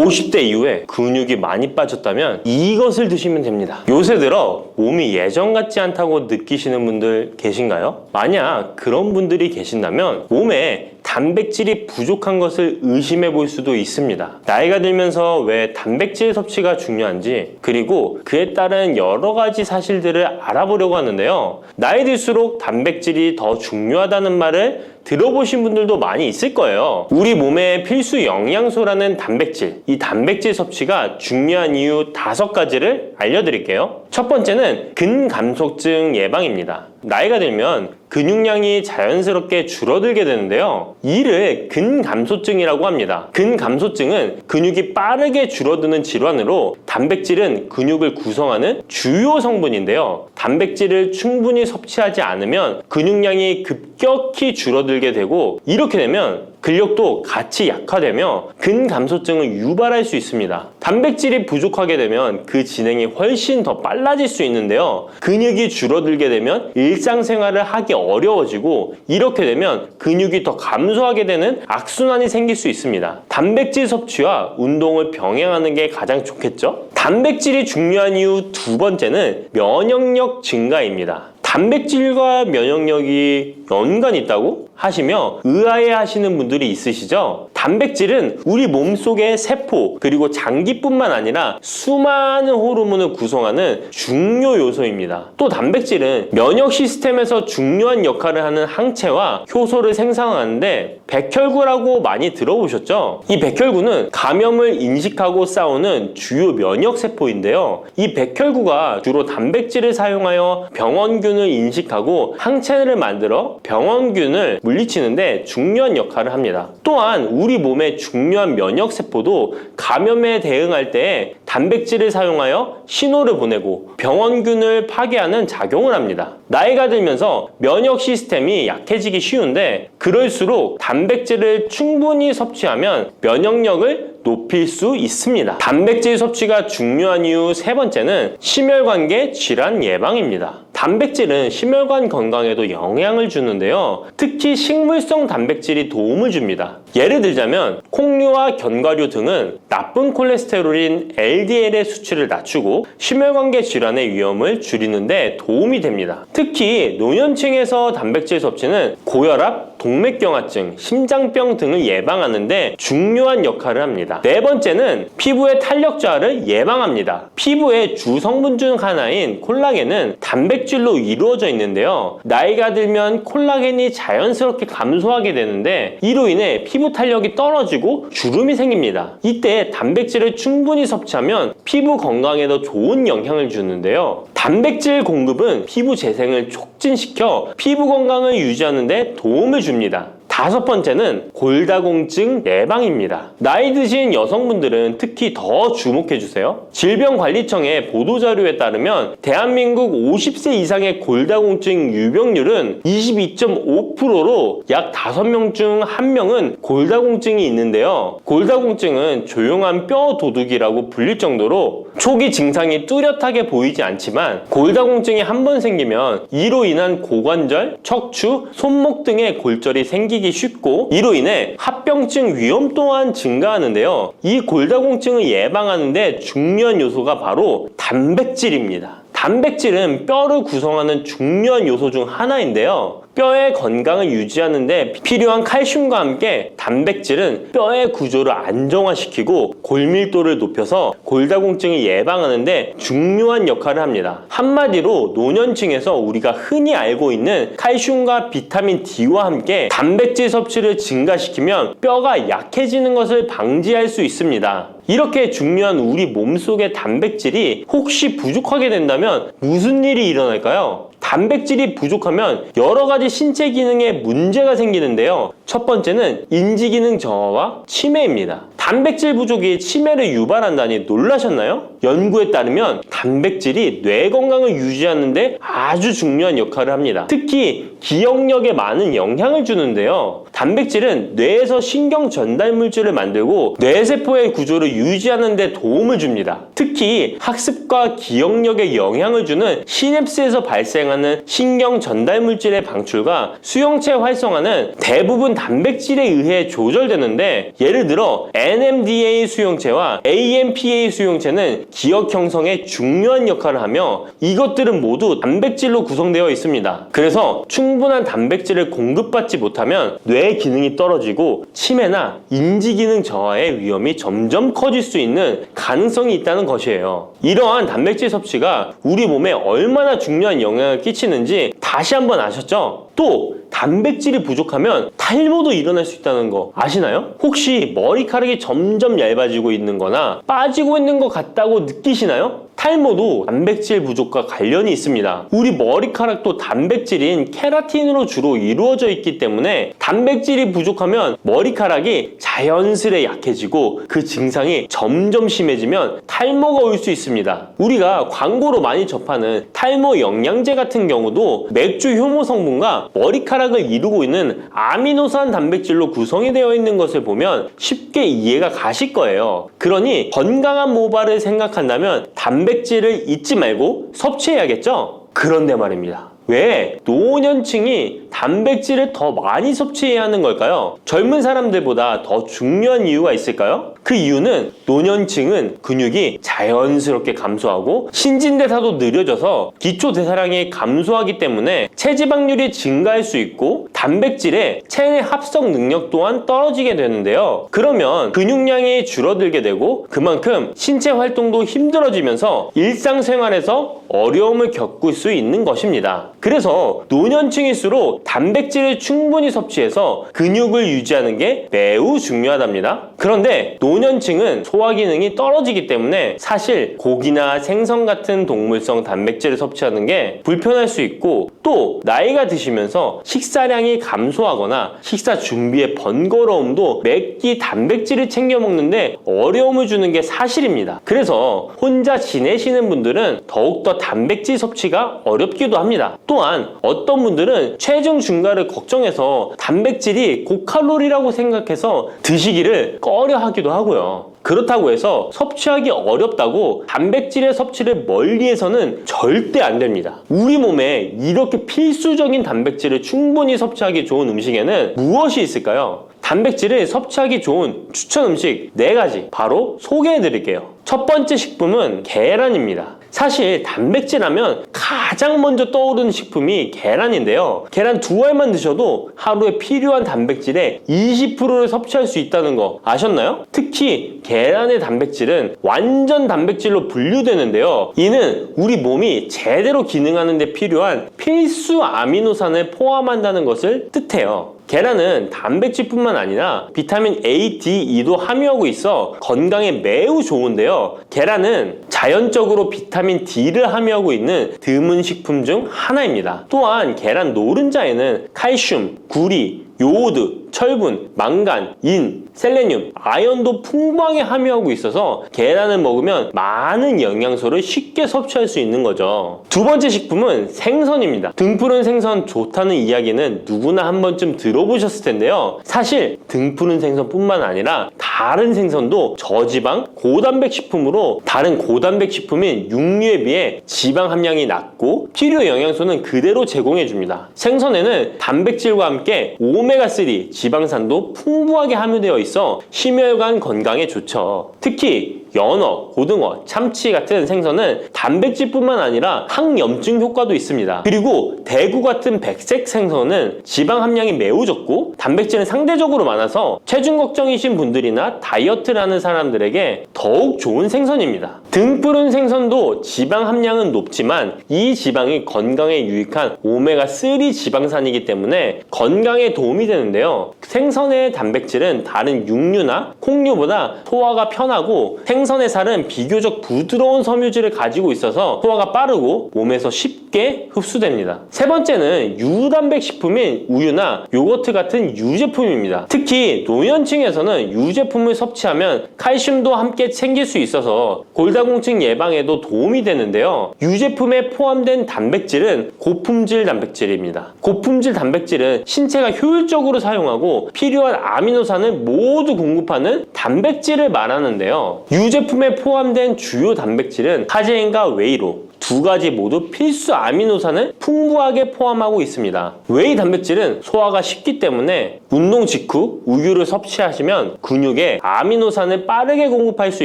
50대 이후에 근육이 많이 빠졌다면 이것을 드시면 됩니다. 요새 들어 몸이 예전 같지 않다고 느끼시는 분들 계신가요? 만약 그런 분들이 계신다면 몸에 단백질이 부족한 것을 의심해 볼 수도 있습니다. 나이가 들면서 왜 단백질 섭취가 중요한지, 그리고 그에 따른 여러 가지 사실들을 알아보려고 하는데요. 나이 들수록 단백질이 더 중요하다는 말을 들어보신 분들도 많이 있을 거예요. 우리 몸의 필수 영양소라는 단백질, 이 단백질 섭취가 중요한 이유 5가지를 알려드릴게요. 첫 번째는 근감소증 예방입니다. 나이가 들면 근육량이 자연스럽게 줄어들게 되는데요. 이를 근감소증이라고 합니다. 근감소증은 근육이 빠르게 줄어드는 질환으로 단백질은 근육을 구성하는 주요 성분인데요. 단백질을 충분히 섭취하지 않으면 근육량이 급격히 줄어들게 되고, 이렇게 되면 근력도 같이 약화되며 근감소증을 유발할 수 있습니다. 단백질이 부족하게 되면 그 진행이 훨씬 더 빨라질 수 있는데요. 근육이 줄어들게 되면 일상생활을 하기 어려워지고, 이렇게 되면 근육이 더 감소하게 되는 악순환이 생길 수 있습니다. 단백질 섭취와 운동을 병행하는 게 가장 좋겠죠? 단백질이 중요한 이유 2번째는 면역력 증가입니다. 단백질과 면역력이 연관이 있다고 하시며 의아해 하시는 분들이 있으시죠? 단백질은 우리 몸속의 세포 그리고 장기뿐만 아니라 수많은 호르몬을 구성하는 중요 요소입니다. 또 단백질은 면역 시스템에서 중요한 역할을 하는 항체와 효소를 생성하는데 백혈구라고 많이 들어보셨죠? 이 백혈구는 감염을 인식하고 싸우는 주요 면역 세포인데요. 이 백혈구가 주로 단백질을 사용하여 병원균을 인식하고 항체를 만들어 병원균을 물리치는데 중요한 역할을 합니다. 또한 우리 몸의 중요한 면역 세포도 감염에 대응할 때 단백질을 사용하여 신호를 보내고 병원균을 파괴하는 작용을 합니다. 나이가 들면서 면역 시스템이 약해지기 쉬운데, 그럴수록 단백질을 충분히 섭취하면 면역력을 높일 수 있습니다. 단백질 섭취가 중요한 이유 3번째는 심혈관계 질환 예방입니다. 단백질은 심혈관 건강에도 영향을 주는데요. 특히 식물성 단백질이 도움을 줍니다. 예를 들자면 콩류와 견과류 등은 나쁜 콜레스테롤인 LDL의 수치를 낮추고 심혈관계 질환의 위험을 줄이는데 도움이 됩니다. 특히 노년층에서 단백질 섭취는 고혈압, 동맥경화증, 심장병 등을 예방하는 데 중요한 역할을 합니다. 4번째는 피부의 탄력 저하를 예방합니다. 피부의 주 성분 중 하나인 콜라겐은 단백질로 이루어져 있는데요. 나이가 들면 콜라겐이 자연스럽게 감소하게 되는데, 이로 인해 피부 탄력이 떨어지고 주름이 생깁니다. 이때 단백질을 충분히 섭취하면 피부 건강에도 좋은 영향을 주는데요. 단백질 공급은 피부 재생을 촉진시켜 피부 건강을 유지하는 데 도움을 줍니다. 5번째는 골다공증 예방입니다. 나이 드신 여성분들은 특히 더 주목해주세요. 질병관리청의 보도자료에 따르면 대한민국 50세 이상의 골다공증 유병률은 22.5%로 약 5명 중 1명은 골다공증이 있는데요. 골다공증은 조용한 뼈 도둑이라고 불릴 정도로 초기 증상이 뚜렷하게 보이지 않지만, 골다공증이 한 번 생기면 이로 인한 고관절, 척추, 손목 등의 골절이 생기기 쉽고, 이로 인해 합병증 위험 또한 증가하는데요. 이 골다공증을 예방하는 데 중요한 요소가 바로 단백질입니다. 단백질은 뼈를 구성하는 중요한 요소 중 하나인데요. 뼈의 건강을 유지하는 데 필요한 칼슘과 함께 단백질은 뼈의 구조를 안정화시키고 골밀도를 높여서 골다공증을 예방하는 데 중요한 역할을 합니다. 한마디로 노년층에서 우리가 흔히 알고 있는 칼슘과 비타민 D와 함께 단백질 섭취를 증가시키면 뼈가 약해지는 것을 방지할 수 있습니다. 이렇게 중요한 우리 몸속의 단백질이 혹시 부족하게 된다면 무슨 일이 일어날까요? 단백질이 부족하면 여러 가지 신체 기능에 문제가 생기는데요. 첫 번째는 인지 기능 저하와 치매입니다. 단백질 부족이 치매를 유발한다니 놀라셨나요? 연구에 따르면 단백질이 뇌 건강을 유지하는 데 아주 중요한 역할을 합니다. 특히 기억력에 많은 영향을 주는데요. 단백질은 뇌에서 신경 전달 물질을 만들고 뇌세포의 구조를 유지하는 데 도움을 줍니다. 특히 학습과 기억력에 영향을 주는 시냅스에서 발생하는 신경 전달 물질의 방출과 수용체 활성화는 대부분 단백질에 의해 조절되는데, 예를 들어 NMDA 수용체와 AMPA 수용체는 기억 형성에 중요한 역할을 하며 이것들은 모두 단백질로 구성되어 있습니다. 그래서 충분한 단백질을 공급받지 못하면 뇌 기능이 떨어지고 치매나 인지 기능 저하의 위험이 점점 커질 수 있는 가능성이 있다는 것이에요. 이러한 단백질 섭취가 우리 몸에 얼마나 중요한 영향을 끼치는지 다시 한번 아셨죠? 또 단백질이 부족하면 탈모도 일어날 수 있다는 거 아시나요? 혹시 머리카락이 점점 얇아지고 있는 거나 빠지고 있는 것 같다고 느끼시나요? 탈모도 단백질 부족과 관련이 있습니다. 우리 머리카락도 단백질인 케라틴으로 주로 이루어져 있기 때문에 단백질이 부족하면 머리카락이 자연스레 약해지고 그 증상이 점점 심해지면 탈모가 올 수 있습니다. 우리가 광고로 많이 접하는 탈모 영양제 같은 경우도 맥주 효모 성분과 머리카락을 이루고 있는 아미노산 단백질로 구성이 되어 있는 것을 보면 쉽게 이해가 가실 거예요. 그러니 건강한 모발을 생각한다면 단백질을 잊지 말고 섭취해야겠죠? 그런데 말입니다. 왜 노년층이 단백질을 더 많이 섭취해야 하는 걸까요? 젊은 사람들보다 더 중요한 이유가 있을까요? 그 이유는 노년층은 근육이 자연스럽게 감소하고 신진대사도 느려져서 기초대사량이 감소하기 때문에 체지방률이 증가할 수 있고 단백질의 체내 합성 능력 또한 떨어지게 되는데요. 그러면 근육량이 줄어들게 되고 그만큼 신체 활동도 힘들어지면서 일상생활에서 어려움을 겪을 수 있는 것입니다. 그래서 노년층일수록 단백질을 충분히 섭취해서 근육을 유지하는 게 매우 중요하답니다. 그런데 노년층은 소화 기능이 떨어지기 때문에 사실 고기나 생선 같은 동물성 단백질을 섭취하는 게 불편할 수 있고 또 나이가 드시면서 식사량이 감소하거나 식사 준비의 번거로움도 매 끼 단백질을 챙겨 먹는데 어려움을 주는 게 사실입니다. 그래서 혼자 지내시는 분들은 더욱더 단백질 섭취가 어렵기도 합니다. 또한 어떤 분들은 체중 증가를 걱정해서 단백질이 고칼로리라고 생각해서 드시기를 꺼려 하기도 하고요. 그렇다고 해서 섭취하기 어렵다고 단백질의 섭취를 멀리해서는 절대 안 됩니다. 우리 몸에 이렇게 필수적인 단백질을 충분히 섭취하기 좋은 음식에는 무엇이 있을까요? 단백질을 섭취하기 좋은 추천 음식 4가지 바로 소개해 드릴게요. 첫 번째 식품은 계란입니다. 사실 단백질 하면 가장 먼저 떠오르는 식품이 계란인데요. 계란 2알만 드셔도 하루에 필요한 단백질의 20%를 섭취할 수 있다는 거 아셨나요? 특히 계란의 단백질은 완전 단백질로 분류되는데요. 이는 우리 몸이 제대로 기능하는 데 필요한 필수 아미노산을 포함한다는 것을 뜻해요. 계란은 단백질뿐만 아니라 비타민 A, D, E도 함유하고 있어 건강에 매우 좋은데요. 계란은 자연적으로 비타민 D를 함유하고 있는 드문 식품 중 하나입니다. 또한 계란 노른자에는 칼슘, 구리, 요오드, 철분, 망간, 인, 셀레늄, 아연도 풍부하게 함유하고 있어서 계란을 먹으면 많은 영양소를 쉽게 섭취할 수 있는 거죠. 두 번째 식품은 생선입니다. 등푸른 생선 좋다는 이야기는 누구나 한 번쯤 들어보셨을 텐데요. 사실 등푸른 생선뿐만 아니라 다른 생선도 저지방, 고단백 식품으로 다른 고단백 식품인 육류에 비해 지방 함량이 낮고 필요 영양소는 그대로 제공해줍니다. 생선에는 단백질과 함께 오메가3 지방산도 풍부하게 함유되어 있어 심혈관 건강에 좋죠. 특히 연어, 고등어, 참치 같은 생선은 단백질뿐만 아니라 항염증 효과도 있습니다. 그리고 대구 같은 백색 생선은 지방 함량이 매우 적고 단백질은 상대적으로 많아서 체중 걱정이신 분들이나 다이어트를 하는 사람들에게 더욱 좋은 생선입니다. 등푸른 생선도 지방 함량은 높지만 이 지방이 건강에 유익한 오메가3 지방산이기 때문에 건강에 도움이 되는데요. 생선의 단백질은 다른 육류나 콩류보다 소화가 편하고 생선의 살은 비교적 부드러운 섬유질을 가지고 있어서 소화가 빠르고 몸에서 쉽게 흡수됩니다. 세 번째는 유단백 식품인 우유나 요거트 같은 유제품입니다. 특히 노년층에서는 유제품을 섭취하면 칼슘도 함께 챙길 수 있어서 골다공증 예방에도 도움이 되는데요. 유제품에 포함된 단백질은 고품질 단백질입니다. 고품질 단백질은 신체가 효율적으로 사용하고 필요한 아미노산을 모두 공급하는 단백질을 말하는데요. 유제품에 포함된 주요 단백질은 카제인과 웨이로 2가지 모두 필수 아미노산을 풍부하게 포함하고 있습니다. 웨이 단백질은 소화가 쉽기 때문에 운동 직후 우유를 섭취하시면 근육에 아미노산을 빠르게 공급할 수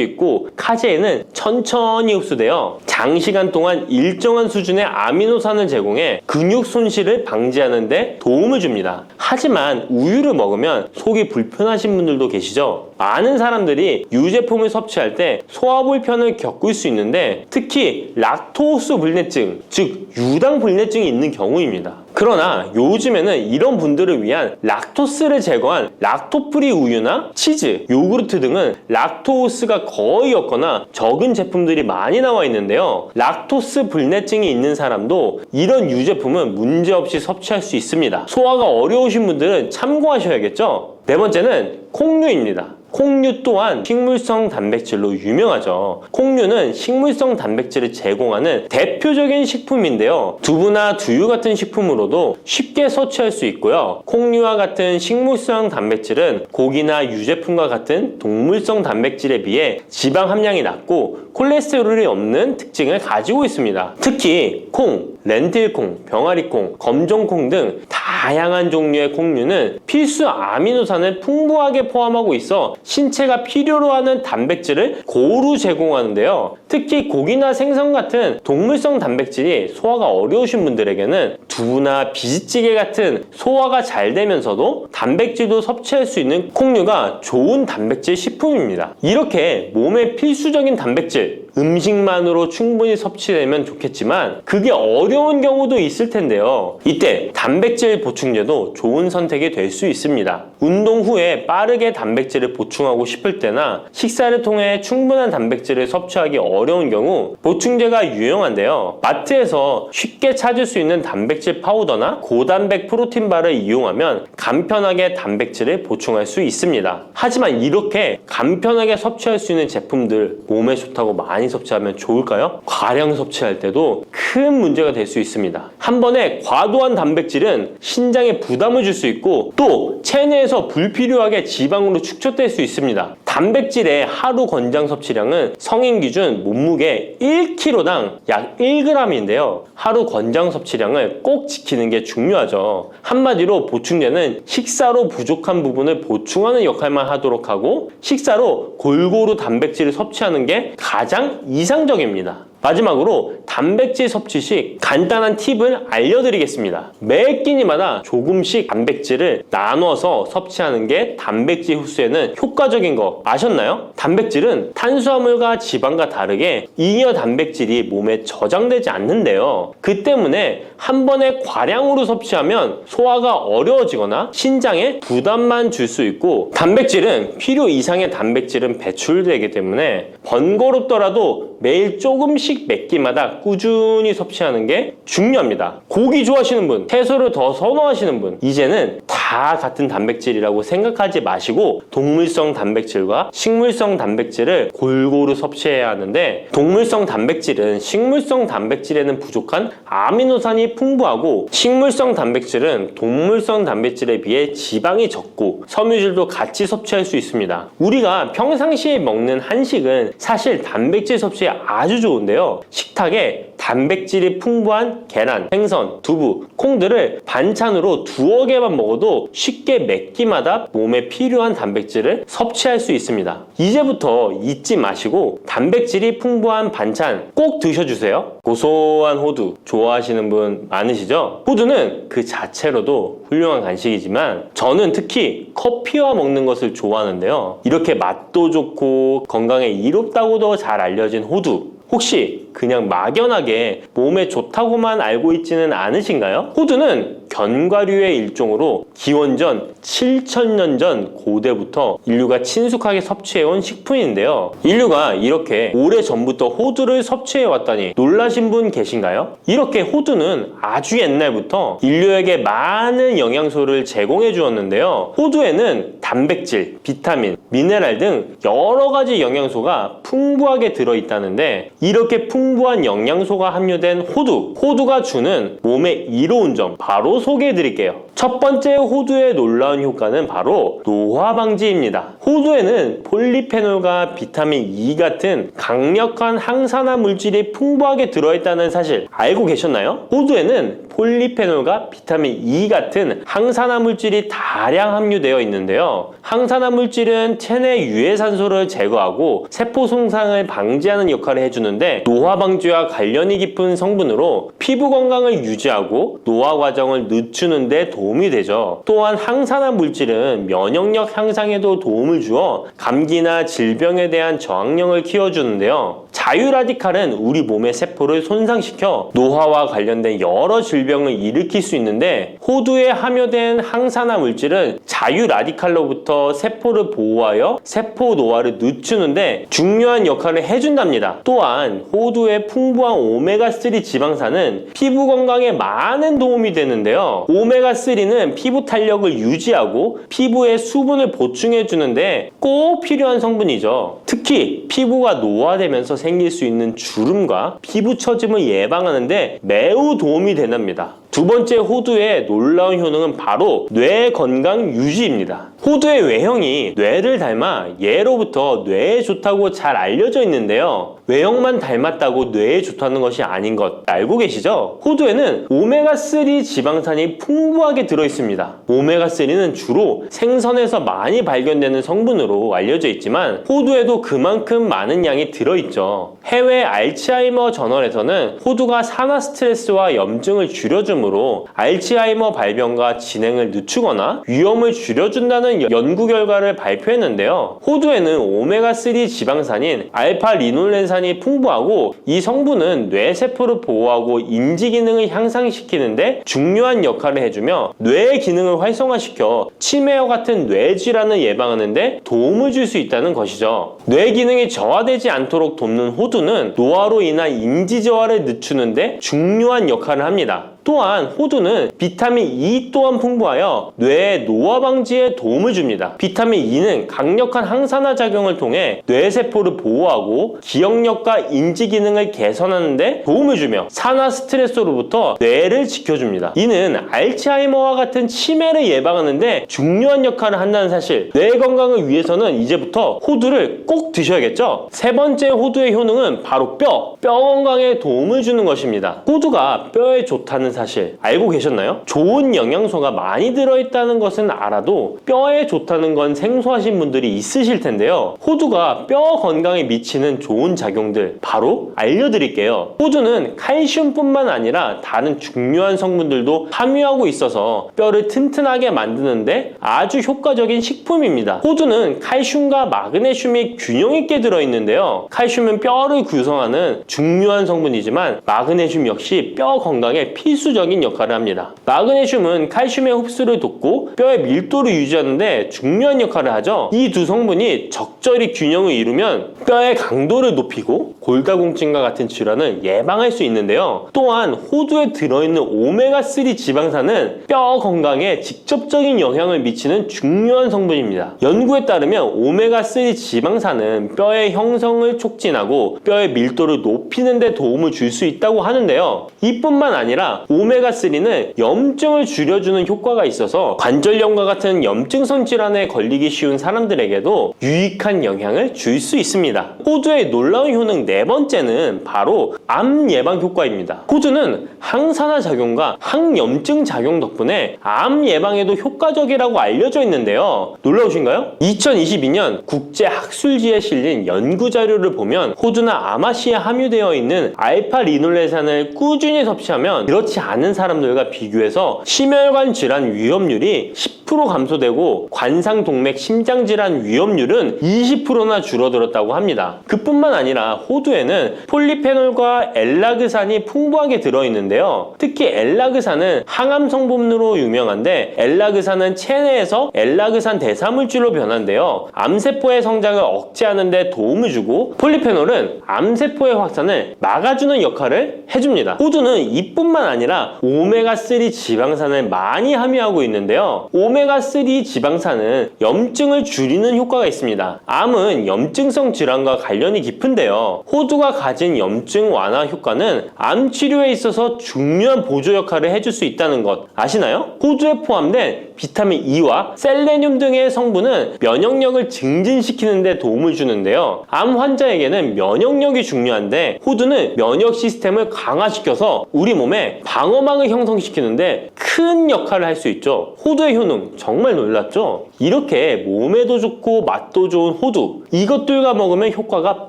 있고 카제인은 천천히 흡수되어 장시간 동안 일정한 수준의 아미노산을 제공해 근육 손실을 방지하는 데 도움을 줍니다. 하지만 우유를 먹으면 속이 불편하신 분들도 계시죠? 많은 사람들이 유제품을 섭취할 때 소화 불편을 겪을 수 있는데 특히 락토스 불내증, 즉 유당 불내증이 있는 경우입니다. 그러나 요즘에는 이런 분들을 위한 락토스를 제거한 락토프리 우유나 치즈, 요구르트 등은 락토스가 거의 없거나 적은 제품들이 많이 나와 있는데요. 락토스 불내증이 있는 사람도 이런 유제품은 문제없이 섭취할 수 있습니다. 소화가 어려우신 분들은 참고하셔야겠죠? 네 번째는 콩류입니다. 콩류 또한 식물성 단백질로 유명하죠. 콩류는 식물성 단백질을 제공하는 대표적인 식품인데요. 두부나 두유 같은 식품으로도 쉽게 섭취할 수 있고요. 콩류와 같은 식물성 단백질은 고기나 유제품과 같은 동물성 단백질에 비해 지방 함량이 낮고 콜레스테롤이 없는 특징을 가지고 있습니다. 특히 콩, 렌틸콩, 병아리콩, 검정콩 등 다양한 종류의 콩류는 필수 아미노산을 풍부하게 포함하고 있어 신체가 필요로 하는 단백질을 고루 제공하는데요. 특히 고기나 생선 같은 동물성 단백질이 소화가 어려우신 분들에게는 두부나 비지찌개 같은 소화가 잘 되면서도 단백질도 섭취할 수 있는 콩류가 좋은 단백질 식품입니다. 이렇게 몸에 필수적인 단백질, 음식만으로 충분히 섭취되면 좋겠지만 그게 어려운 경우도 있을 텐데요. 이때 단백질 보충제도 좋은 선택이 될 수 있습니다. 운동 후에 빠르게 단백질을 보충하고 싶을 때나 식사를 통해 충분한 단백질을 섭취하기 어려운 경우 보충제가 유용한데요. 마트에서 쉽게 찾을 수 있는 단백질 파우더나 고단백 프로틴바를 이용하면 간편하게 단백질을 보충할 수 있습니다. 하지만 이렇게 간편하게 섭취할 수 있는 제품들 몸에 좋다고 많이 섭취하면 좋을까요? 과량 섭취할 때도 큰 문제가 될 수 있습니다. 한 번에 과도한 단백질은 신장에 부담을 줄 수 있고 또 체내에서 불필요하게 지방으로 축적될 수 있습니다. 단백질의 하루 권장 섭취량은 성인 기준 몸무게 1kg당 약 1g인데요. 하루 권장 섭취량을 꼭 지키는 게 중요하죠. 한마디로 보충제는 식사로 부족한 부분을 보충하는 역할만 하도록 하고 식사로 골고루 단백질을 섭취하는 게 가장 이상적입니다. 마지막으로 단백질 섭취 시 간단한 팁을 알려드리겠습니다. 매 끼니마다 조금씩 단백질을 나눠서 섭취하는 게 단백질 흡수에는 효과적인 거 아셨나요? 단백질은 탄수화물과 지방과 다르게 잉여 단백질이 몸에 저장되지 않는데요. 그 때문에 한 번에 과량으로 섭취하면 소화가 어려워지거나 신장에 부담만 줄 수 있고 단백질은 필요 이상의 단백질은 배출되기 때문에 번거롭더라도 매일 조금씩 몇 끼마다 꾸준히 섭취하는 게 중요합니다. 고기 좋아하시는 분, 채소를 더 선호하시는 분, 이제는 다 같은 단백질이라고 생각하지 마시고 동물성 단백질과 식물성 단백질을 골고루 섭취해야 하는데 동물성 단백질은 식물성 단백질에는 부족한 아미노산이 풍부하고 식물성 단백질은 동물성 단백질에 비해 지방이 적고 섬유질도 같이 섭취할 수 있습니다. 우리가 평상시에 먹는 한식은 사실 단백질 섭취에 아주 좋은데요. 식탁에 단백질이 풍부한 계란, 생선, 두부, 콩들을 반찬으로 두어 개만 먹어도 쉽게 몇 끼마다 몸에 필요한 단백질을 섭취할 수 있습니다. 이제부터 잊지 마시고 단백질이 풍부한 반찬 꼭 드셔주세요. 고소한 호두 좋아하시는 분 많으시죠? 호두는 그 자체로도 훌륭한 간식이지만 저는 특히 커피와 먹는 것을 좋아하는데요. 이렇게 맛도 좋고 건강에 이롭다고도 잘 알려진 호두 혹시 그냥 막연하게 몸에 좋다고만 알고 있지는 않으신가요? 호두는 견과류의 일종으로 기원전 7,000년 전 고대부터 인류가 친숙하게 섭취해온 식품인데요. 인류가 이렇게 오래전부터 호두를 섭취해왔다니 놀라신 분 계신가요? 이렇게 호두는 아주 옛날부터 인류에게 많은 영양소를 제공해 주었는데요. 호두에는 단백질, 비타민, 미네랄 등 여러 가지 영양소가 풍부하게 들어있다는데 이렇게 풍부한 영양소가 함유된 호두가 주는 몸에 이로운 점 바로 소개해 드릴게요. 첫 번째 호두의 놀라운 효과는 바로 노화 방지입니다. 호두에는 폴리페놀과 비타민 E 같은 강력한 항산화 물질이 풍부하게 들어있다는 사실 알고 계셨나요? 호두에는 폴리페놀과 비타민 E 같은 항산화 물질이 다량 함유되어 있는데요. 항산화 물질은 체내 유해산소를 제거하고 세포 손상을 방지하는 역할을 해주는데 노화 방지와 관련이 깊은 성분으로 피부 건강을 유지하고 노화 과정을 늦추는 데 도움이 되죠. 또한 항산화 물질은 면역력 향상에도 도움을 주어 감기나 질병에 대한 저항력을 키워주는데요. 자유라디칼은 우리 몸의 세포를 손상시켜 노화와 관련된 여러 질병을 일으킬 수 있는데 호두에 함유된 항산화 물질은 자유라디칼로부터 세포를 보호하여 세포 노화를 늦추는데 중요한 역할을 해준답니다. 또한 호두의 풍부한 오메가3 지방산은 피부 건강에 많은 도움이 되는데요. 오메가3는 피부 탄력을 유지하고 피부에 수분을 보충해 주는데 꼭 필요한 성분이죠. 특히 피부가 노화되면서 생길 수 있는 주름과 피부 처짐을 예방하는데 매우 도움이 된답니다. 두 번째 호두의 놀라운 효능은 바로 뇌 건강 유지입니다. 호두의 외형이 뇌를 닮아 예로부터 뇌에 좋다고 잘 알려져 있는데요. 외형만 닮았다고 뇌에 좋다는 것이 아닌 것 알고 계시죠? 호두에는 오메가3 지방산이 풍부하게 들어있습니다. 오메가3는 주로 생선에서 많이 발견되는 성분으로 알려져 있지만 호두에도 그만큼 많은 양이 들어있죠. 해외 알츠하이머 저널에서는 호두가 산화 스트레스와 염증을 줄여주므로 알츠하이머 발병과 진행을 늦추거나 위험을 줄여준다는 연구 결과를 발표했는데요. 호두에는 오메가3 지방산인 알파리놀렌산이 풍부하고 이 성분은 뇌세포를 보호하고 인지 기능을 향상시키는데 중요한 역할을 해주며 뇌의 기능을 활성화시켜 치매와 같은 뇌질환을 예방하는데 도움을 줄 수 있다는 것이죠. 뇌 기능이 저하되지 않도록 돕는 호두는 노화로 인한 인지 저하를 늦추는데 중요한 역할을 합니다. 또한 호두는 비타민 E 또한 풍부하여 뇌의 노화 방지에 도움을 줍니다. 비타민 E는 강력한 항산화 작용을 통해 뇌세포를 보호하고 기억력과 인지 기능을 개선하는 데 도움을 주며 산화 스트레스로부터 뇌를 지켜줍니다. 이는 알츠하이머와 같은 치매를 예방하는 데 중요한 역할을 한다는 사실, 뇌 건강을 위해서는 이제부터 호두를 꼭 드셔야겠죠? 세 번째 호두의 효능은 바로 뼈 건강에 도움을 주는 것입니다. 호두가 뼈에 좋다는 사실 알고 계셨나요? 좋은 영양소가 많이 들어있다는 것은 알아도 뼈에 좋다는 건 생소하신 분들이 있으실 텐데요. 호두가 뼈 건강에 미치는 좋은 작용들 바로 알려드릴게요. 호두는 칼슘뿐만 아니라 다른 중요한 성분들도 함유하고 있어서 뼈를 튼튼하게 만드는데 아주 효과적인 식품입니다. 호두는 칼슘과 마그네슘이 균형 있게 들어있는데요. 칼슘은 뼈를 구성하는 중요한 성분이지만 마그네슘 역시 뼈 건강에 필수적인 역할을 합니다. 마그네슘은 칼슘의 흡수를 돕고 뼈의 밀도를 유지하는데 중요한 역할을 하죠. 이 두 성분이 적절히 균형을 이루면 뼈의 강도를 높이고 골다공증과 같은 질환을 예방할 수 있는데요. 또한 호두에 들어있는 오메가3 지방산은 뼈 건강에 직접적인 영향을 미치는 중요한 성분입니다. 연구에 따르면 오메가3 지방산은 뼈의 형성을 촉진하고 뼈의 밀도를 높이는 데 도움을 줄 수 있다고 하는데요. 이뿐만 아니라 오메가3는 염증을 줄여주는 효과가 있어서 관절염과 같은 염증성 질환에 걸리기 쉬운 사람들에게도 유익한 영향을 줄 수 있습니다. 호두의 놀라운 효능 네 번째는 바로 암 예방 효과입니다. 호두는 항산화 작용과 항염증 작용 덕분에 암 예방에도 효과적이라고 알려져 있는데요. 놀라우신가요? 2022년 국제학술지에 실린 연구 자료를 보면 호두나 아마씨에 함유되어 있는 알파리놀렌산을 꾸준히 섭취하면 그렇지 않은 사람들과 비교해서 심혈관 질환 위험률이 10% 감소되고 관상동맥 심장질환 위험률은 20%나 줄어들었다고 합니다. 그뿐만 아니라 호두에는 폴리페놀과 엘라그산이 풍부하게 들어있는데요. 특히 엘라그산은 항암 성분으로 유명한데 엘라그산은 체내에서 엘라그산 대사물질로 변한대요. 암세포의 성장을 억제하는 데 도움을 주고 폴리페놀은 암세포의 확산을 막아주는 역할을 해줍니다. 호두는 이뿐만 아니라 아니라 오메가3 지방산을 많이 함유하고 있는데요. 오메가3 지방산은 염증을 줄이는 효과가 있습니다. 암은 염증성 질환과 관련이 깊은데요. 호두가 가진 염증 완화 효과는 암 치료에 있어서 중요한 보조 역할을 해줄 수 있다는 것 아시나요? 호두에 포함된 비타민 E와 셀레늄 등의 성분은 면역력을 증진시키는 데 도움을 주는데요. 암 환자에게는 면역력이 중요한데 호두는 면역 시스템을 강화시켜서 우리 몸에 방어막을 형성시키는데 큰 역할을 할 수 있죠. 호두의 효능 정말 놀랍죠? 이렇게 몸에도 좋고 맛도 좋은 호두, 이것들과 먹으면 효과가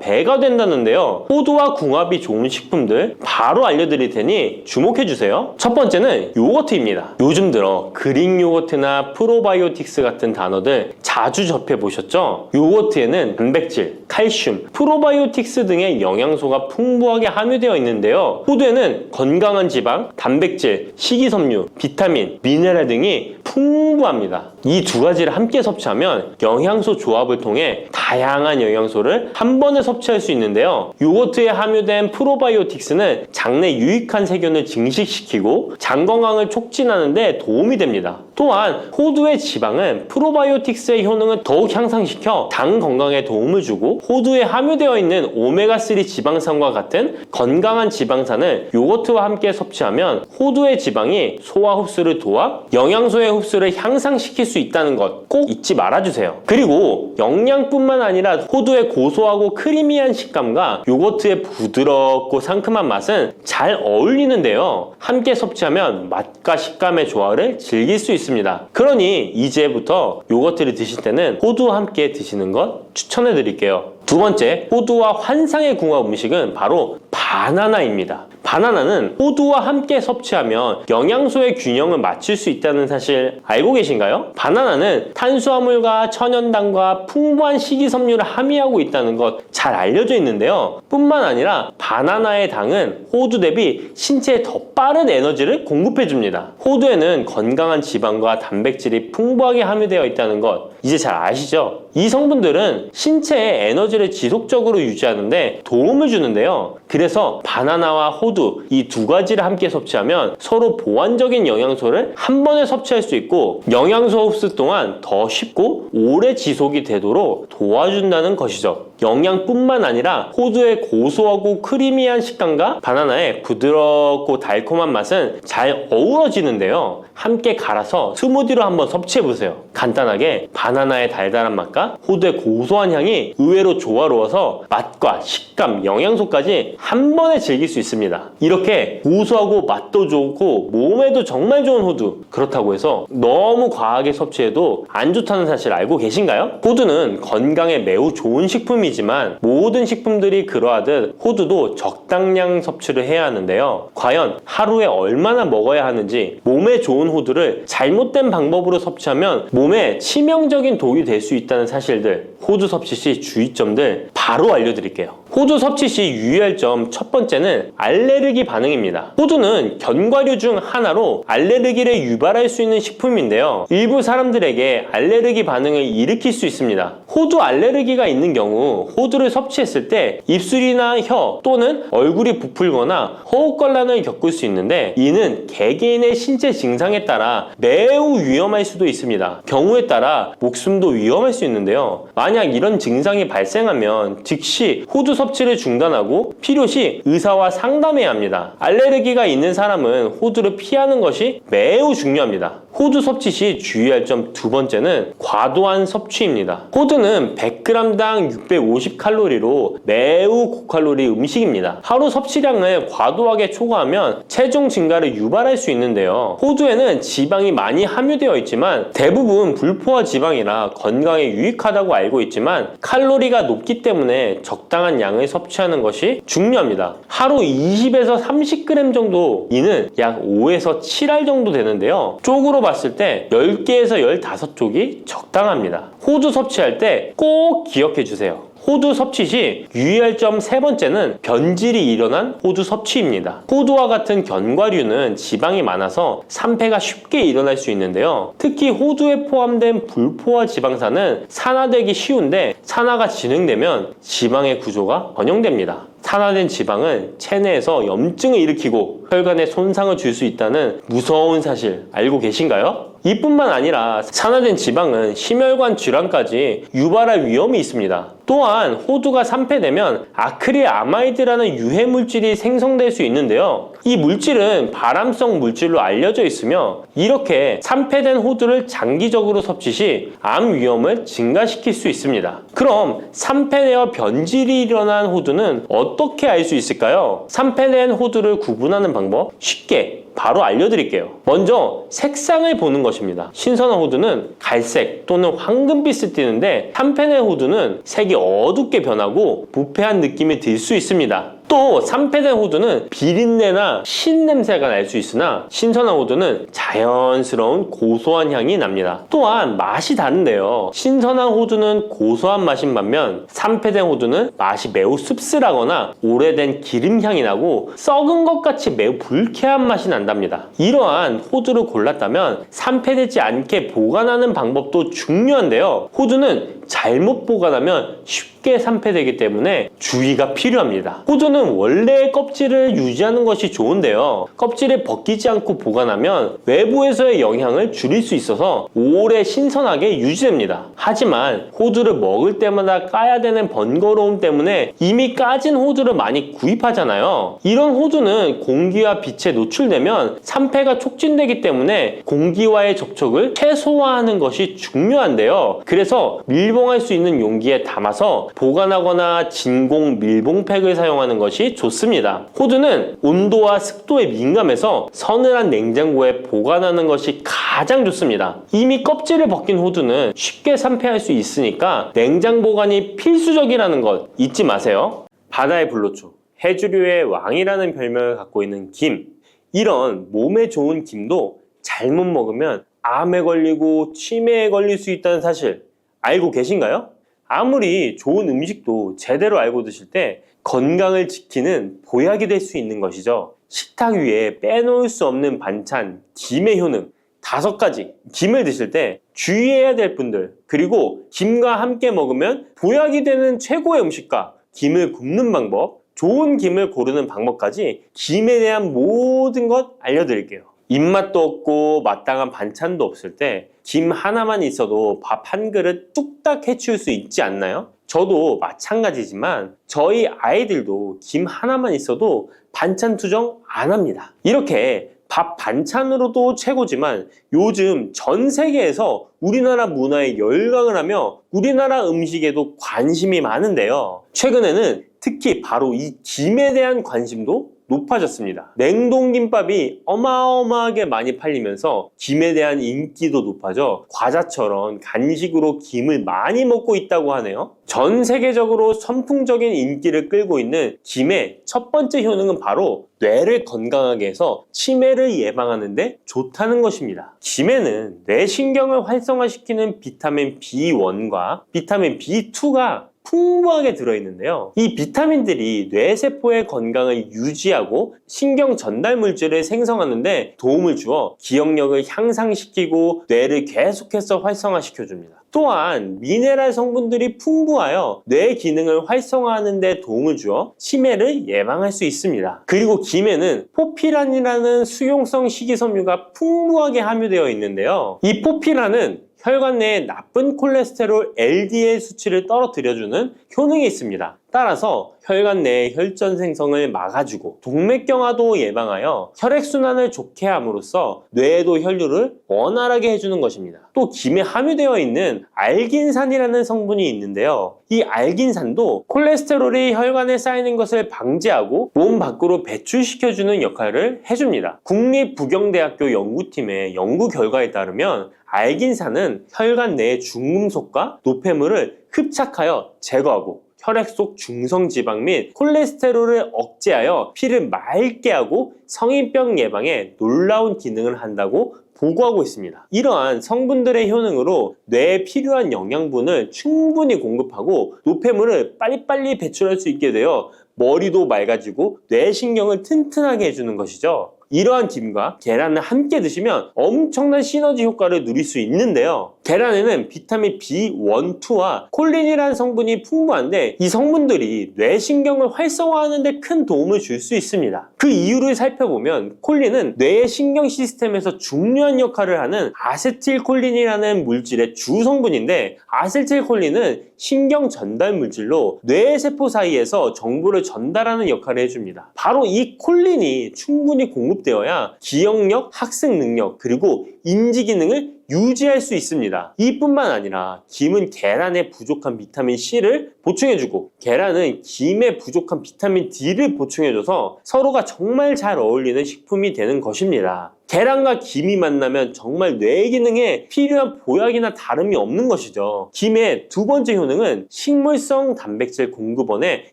배가 된다는데요. 호두와 궁합이 좋은 식품들 바로 알려드릴 테니 주목해주세요. 첫 번째는 요거트입니다. 요즘 들어 그릭 요거트나 프로바이오틱스 같은 단어들 자주 접해보셨죠? 요거트에는 단백질, 칼슘, 프로바이오틱스 등의 영양소가 풍부하게 함유되어 있는데요. 호두에는 건강한 지방, 단백질, 식이섬유, 비타민, 미네랄 등이 풍부합니다. 이 두 가지를 함께 섭취하면 영양소 조합을 통해 다양한 영양소를 한 번에 섭취할 수 있는데요. 요거트에 함유된 프로바이오틱스는 장내 유익한 세균을 증식시키고 장 건강을 촉진하는 데 도움이 됩니다. 또한 호두의 지방은 프로바이오틱스의 효능을 더욱 향상시켜 장 건강에 도움을 주고 호두에 함유되어 있는 오메가3 지방산과 같은 건강한 지방산을 요거트와 함께 섭취하면 호두의 지방이 소화 흡수를 도와 영양소의 흡수를 향상시킬 수 있다는 것 꼭 잊지 말아주세요. 그리고 영양뿐만 아니라 호두의 고소하고 크리미한 식감과 요거트의 부드럽고 상큼한 맛은 잘 어울리는데요. 함께 섭취하면 맛과 식감의 조화를 즐길 수 있습니다. 그러니 이제부터 요거트를 드실 때는 호두와 함께 드시는 것 추천해 드릴게요. 두 번째, 호두와 환상의 궁합 음식은 바로 바나나입니다. 바나나는 호두와 함께 섭취하면 영양소의 균형을 맞출 수 있다는 사실 알고 계신가요? 바나나는 탄수화물과 천연당과 풍부한 식이섬유를 함유하고 있다는 것 잘 알려져 있는데요. 뿐만 아니라 바나나의 당은 호두 대비 신체에 더 빠른 에너지를 공급해 줍니다. 호두에는 건강한 지방과 단백질이 풍부하게 함유되어 있다는 것 이제 잘 아시죠? 이 성분들은 신체의 에너지를 지속적으로 유지하는데 도움을 주는데요. 그래서 바나나와 호두 이 두 가지를 함께 섭취하면 서로 보완적인 영양소를 한 번에 섭취할 수 있고 영양소 흡수 또한 더 쉽고 오래 지속이 되도록 도와준다는 것이죠. 영양뿐만 아니라 호두의 고소하고 크리미한 식감과 바나나의 부드럽고 달콤한 맛은 잘 어우러지는데요. 함께 갈아서 스무디로 한번 섭취해보세요. 간단하게 바나나의 달달한 맛과 호두의 고소한 향이 의외로 조화로워서 맛과 식감, 영양소까지 한 번에 즐길 수 있습니다. 이렇게 고소하고 맛도 좋고 몸에도 정말 좋은 호두, 그렇다고 해서 너무 과하게 섭취해도 안 좋다는 사실 알고 계신가요? 호두는 건강에 매우 좋은 식품이지만 모든 식품들이 그러하듯 호두도 적당량 섭취를 해야 하는데요. 과연 하루에 얼마나 먹어야 하는지, 몸에 좋은 호두를 잘못된 방법으로 섭취하면 몸에 치명적인 독이 될 수 있다는 사실들, 호두 섭취 시 주의점들 바로 알려드릴게요. 호두 섭취 시 유의할 점 첫 번째는 알레르기 반응입니다. 호두는 견과류 중 하나로 알레르기를 유발할 수 있는 식품인데요. 일부 사람들에게 알레르기 반응을 일으킬 수 있습니다. 호두 알레르기가 있는 경우 호두를 섭취했을 때 입술이나 혀 또는 얼굴이 부풀거나 허우걸란을 겪을 수 있는데 이는 개개인의 신체 증상에 따라 매우 위험할 수도 있습니다. 경우에 따라 목숨도 위험할 수 있는데요. 만약 이런 증상이 발생하면 즉시 호두 섭취를 중단하고 필요시 의사와 상담해야 합니다. 알레르기가 있는 사람은 호두를 피하는 것이 매우 중요합니다. 호두 섭취 시 주의할 점 두 번째는 과도한 섭취입니다. 호두는 100g당 650칼로리로 매우 고칼로리 음식입니다. 하루 섭취량을 과도하게 초과하면 체중 증가를 유발할 수 있는데요. 호두에는 지방이 많이 함유되어 있지만 대부분 불포화 지방이라 건강에 유익하다고 알고 있지만 칼로리가 높기 때문에 적당한 양을 섭취하는 것이 중요합니다. 하루 20에서 30g 정도, 이는 약 5에서 7알 정도 되는데요. 쪽으로 봤을 때 10개에서 15쪽이 적당합니다. 호두 섭취할 때 꼭 기억해 주세요. 호두 섭취 시 유의할 점 세 번째는 변질이 일어난 호두 섭취입니다. 호두와 같은 견과류는 지방이 많아서 산패가 쉽게 일어날 수 있는데요. 특히 호두에 포함된 불포화 지방산은 산화되기 쉬운데 산화가 진행되면 지방의 구조가 변형됩니다. 산화된 지방은 체내에서 염증을 일으키고 혈관에 손상을 줄 수 있다는 무서운 사실 알고 계신가요? 이뿐만 아니라 산화된 지방은 심혈관 질환까지 유발할 위험이 있습니다. 또한 호두가 산패되면 아크릴아마이드라는 유해 물질이 생성될 수 있는데요. 이 물질은 발암성 물질로 알려져 있으며 이렇게 산패된 호두를 장기적으로 섭취 시 암 위험을 증가시킬 수 있습니다. 그럼 산패되어 변질이 일어난 호두는 어떻게 알 수 있을까요? 산패된 호두를 구분하는 방법 쉽게 바로 알려드릴게요. 먼저 색상을 보는 것입니다. 신선한 호두는 갈색 또는 황금빛을 띠는데 산패된 호두는 색이 어둡게 변하고 부패한 느낌이 들 수 있습니다. 또 산패된 호두는 비린내나 신냄새가 날 수 있으나 신선한 호두는 자연스러운 고소한 향이 납니다. 또한 맛이 다른데요. 신선한 호두는 고소한 맛인 반면 산패된 호두는 맛이 매우 씁쓸하거나 오래된 기름향이 나고 썩은 것 같이 매우 불쾌한 맛이 난답니다. 이러한 호두를 골랐다면 산패되지 않게 보관하는 방법도 중요한데요. 호두는 잘못 보관하면 쉽게 산패되기 때문에 주의가 필요합니다. 호두는 원래의 껍질을 유지하는 것이 좋은데요. 껍질을 벗기지 않고 보관하면 외부에서의 영향을 줄일 수 있어서 오래 신선하게 유지됩니다. 하지만 호두를 먹을 때마다 까야 되는 번거로움 때문에 이미 까진 호두를 많이 구입하잖아요. 이런 호두는 공기와 빛에 노출되면 산패가 촉진되기 때문에 공기와의 접촉을 최소화하는 것이 중요한데요. 그래서 밀봉할 수 있는 용기에 담아서 보관하거나 진공 밀봉팩을 사용하는 것이 좋습니다. 호두는 온도와 습도에 민감해서 서늘한 냉장고에 보관하는 것이 가장 좋습니다. 이미 껍질을 벗긴 호두는 쉽게 산패할 수 있으니까 냉장 보관이 필수적이라는 것 잊지 마세요. 바다의 불로초, 해조류의 왕이라는 별명을 갖고 있는 김. 이런 몸에 좋은 김도 잘못 먹으면 암에 걸리고 치매에 걸릴 수 있다는 사실 알고 계신가요? 아무리 좋은 음식도 제대로 알고 드실 때 건강을 지키는 보약이 될 수 있는 것이죠. 식탁 위에 빼놓을 수 없는 반찬, 김의 효능 5가지. 김을 드실 때 주의해야 될 분들, 그리고 김과 함께 먹으면 보약이 되는 최고의 음식과 김을 굽는 방법, 좋은 김을 고르는 방법까지 김에 대한 모든 것 알려드릴게요. 입맛도 없고 마땅한 반찬도 없을 때 김 하나만 있어도 밥 한 그릇 뚝딱 해치울 수 있지 않나요? 저도 마찬가지지만 저희 아이들도 김 하나만 있어도 반찬 투정 안 합니다. 이렇게 밥 반찬으로도 최고지만 요즘 전 세계에서 우리나라 문화에 열광을 하며 우리나라 음식에도 관심이 많은데요. 최근에는 특히 바로 이 김에 대한 관심도 높아졌습니다. 냉동김밥이 어마어마하게 많이 팔리면서 김에 대한 인기도 높아져 과자처럼 간식으로 김을 많이 먹고 있다고 하네요. 전 세계적으로 선풍적인 인기를 끌고 있는 김의 첫 번째 효능은 바로 뇌를 건강하게 해서 치매를 예방하는 데 좋다는 것입니다. 김에는 뇌신경을 활성화시키는 비타민 B1과 비타민 B2가 풍부하게 들어있는데요. 이 비타민들이 뇌세포의 건강을 유지하고 신경 전달 물질을 생성하는 데 도움을 주어 기억력을 향상시키고 뇌를 계속해서 활성화시켜줍니다. 또한 미네랄 성분들이 풍부하여 뇌 기능을 활성화하는 데 도움을 주어 치매를 예방할 수 있습니다. 그리고 김에는 포피란이라는 수용성 식이섬유가 풍부하게 함유되어 있는데요. 이 포피란은 혈관 내에 나쁜 콜레스테롤 LDL 수치를 떨어뜨려주는 효능이 있습니다. 따라서 혈관 내의 혈전 생성을 막아주고 동맥경화도 예방하여 혈액순환을 좋게 함으로써 뇌에도 혈류를 원활하게 해주는 것입니다. 또 김에 함유되어 있는 알긴산이라는 성분이 있는데요. 이 알긴산도 콜레스테롤이 혈관에 쌓이는 것을 방지하고 몸 밖으로 배출시켜주는 역할을 해줍니다. 국립부경대학교 연구팀의 연구 결과에 따르면 알긴산은 혈관 내의 중금속과 노폐물을 흡착하여 제거하고 혈액 속 중성지방 및 콜레스테롤을 억제하여 피를 맑게 하고 성인병 예방에 놀라운 기능을 한다고 보고하고 있습니다. 이러한 성분들의 효능으로 뇌에 필요한 영양분을 충분히 공급하고 노폐물을 빨리빨리 배출할 수 있게 되어 머리도 맑아지고 뇌신경을 튼튼하게 해주는 것이죠. 이러한 김과 계란을 함께 드시면 엄청난 시너지 효과를 누릴 수 있는데요. 계란에는 비타민 B1, 2와 콜린이라는 성분이 풍부한데 이 성분들이 뇌신경을 활성화하는 데 큰 도움을 줄 수 있습니다. 그 이유를 살펴보면 콜린은 뇌의 신경 시스템에서 중요한 역할을 하는 아세틸콜린이라는 물질의 주 성분인데, 아세틸콜린은 신경 전달 물질로 뇌 세포 사이에서 정보를 전달하는 역할을 해줍니다. 바로 이 콜린이 충분히 공급되어야 기억력, 학습 능력, 그리고 인지 기능을 유지할 수 있습니다. 이뿐만 아니라 김은 계란에 부족한 비타민 C를 보충해주고 계란은 김에 부족한 비타민 D를 보충해줘서 서로가 정말 잘 어울리는 식품이 되는 것입니다. 계란과 김이 만나면 정말 뇌 기능에 필요한 보약이나 다름이 없는 것이죠. 김의 두 번째 효능은 식물성 단백질 공급원의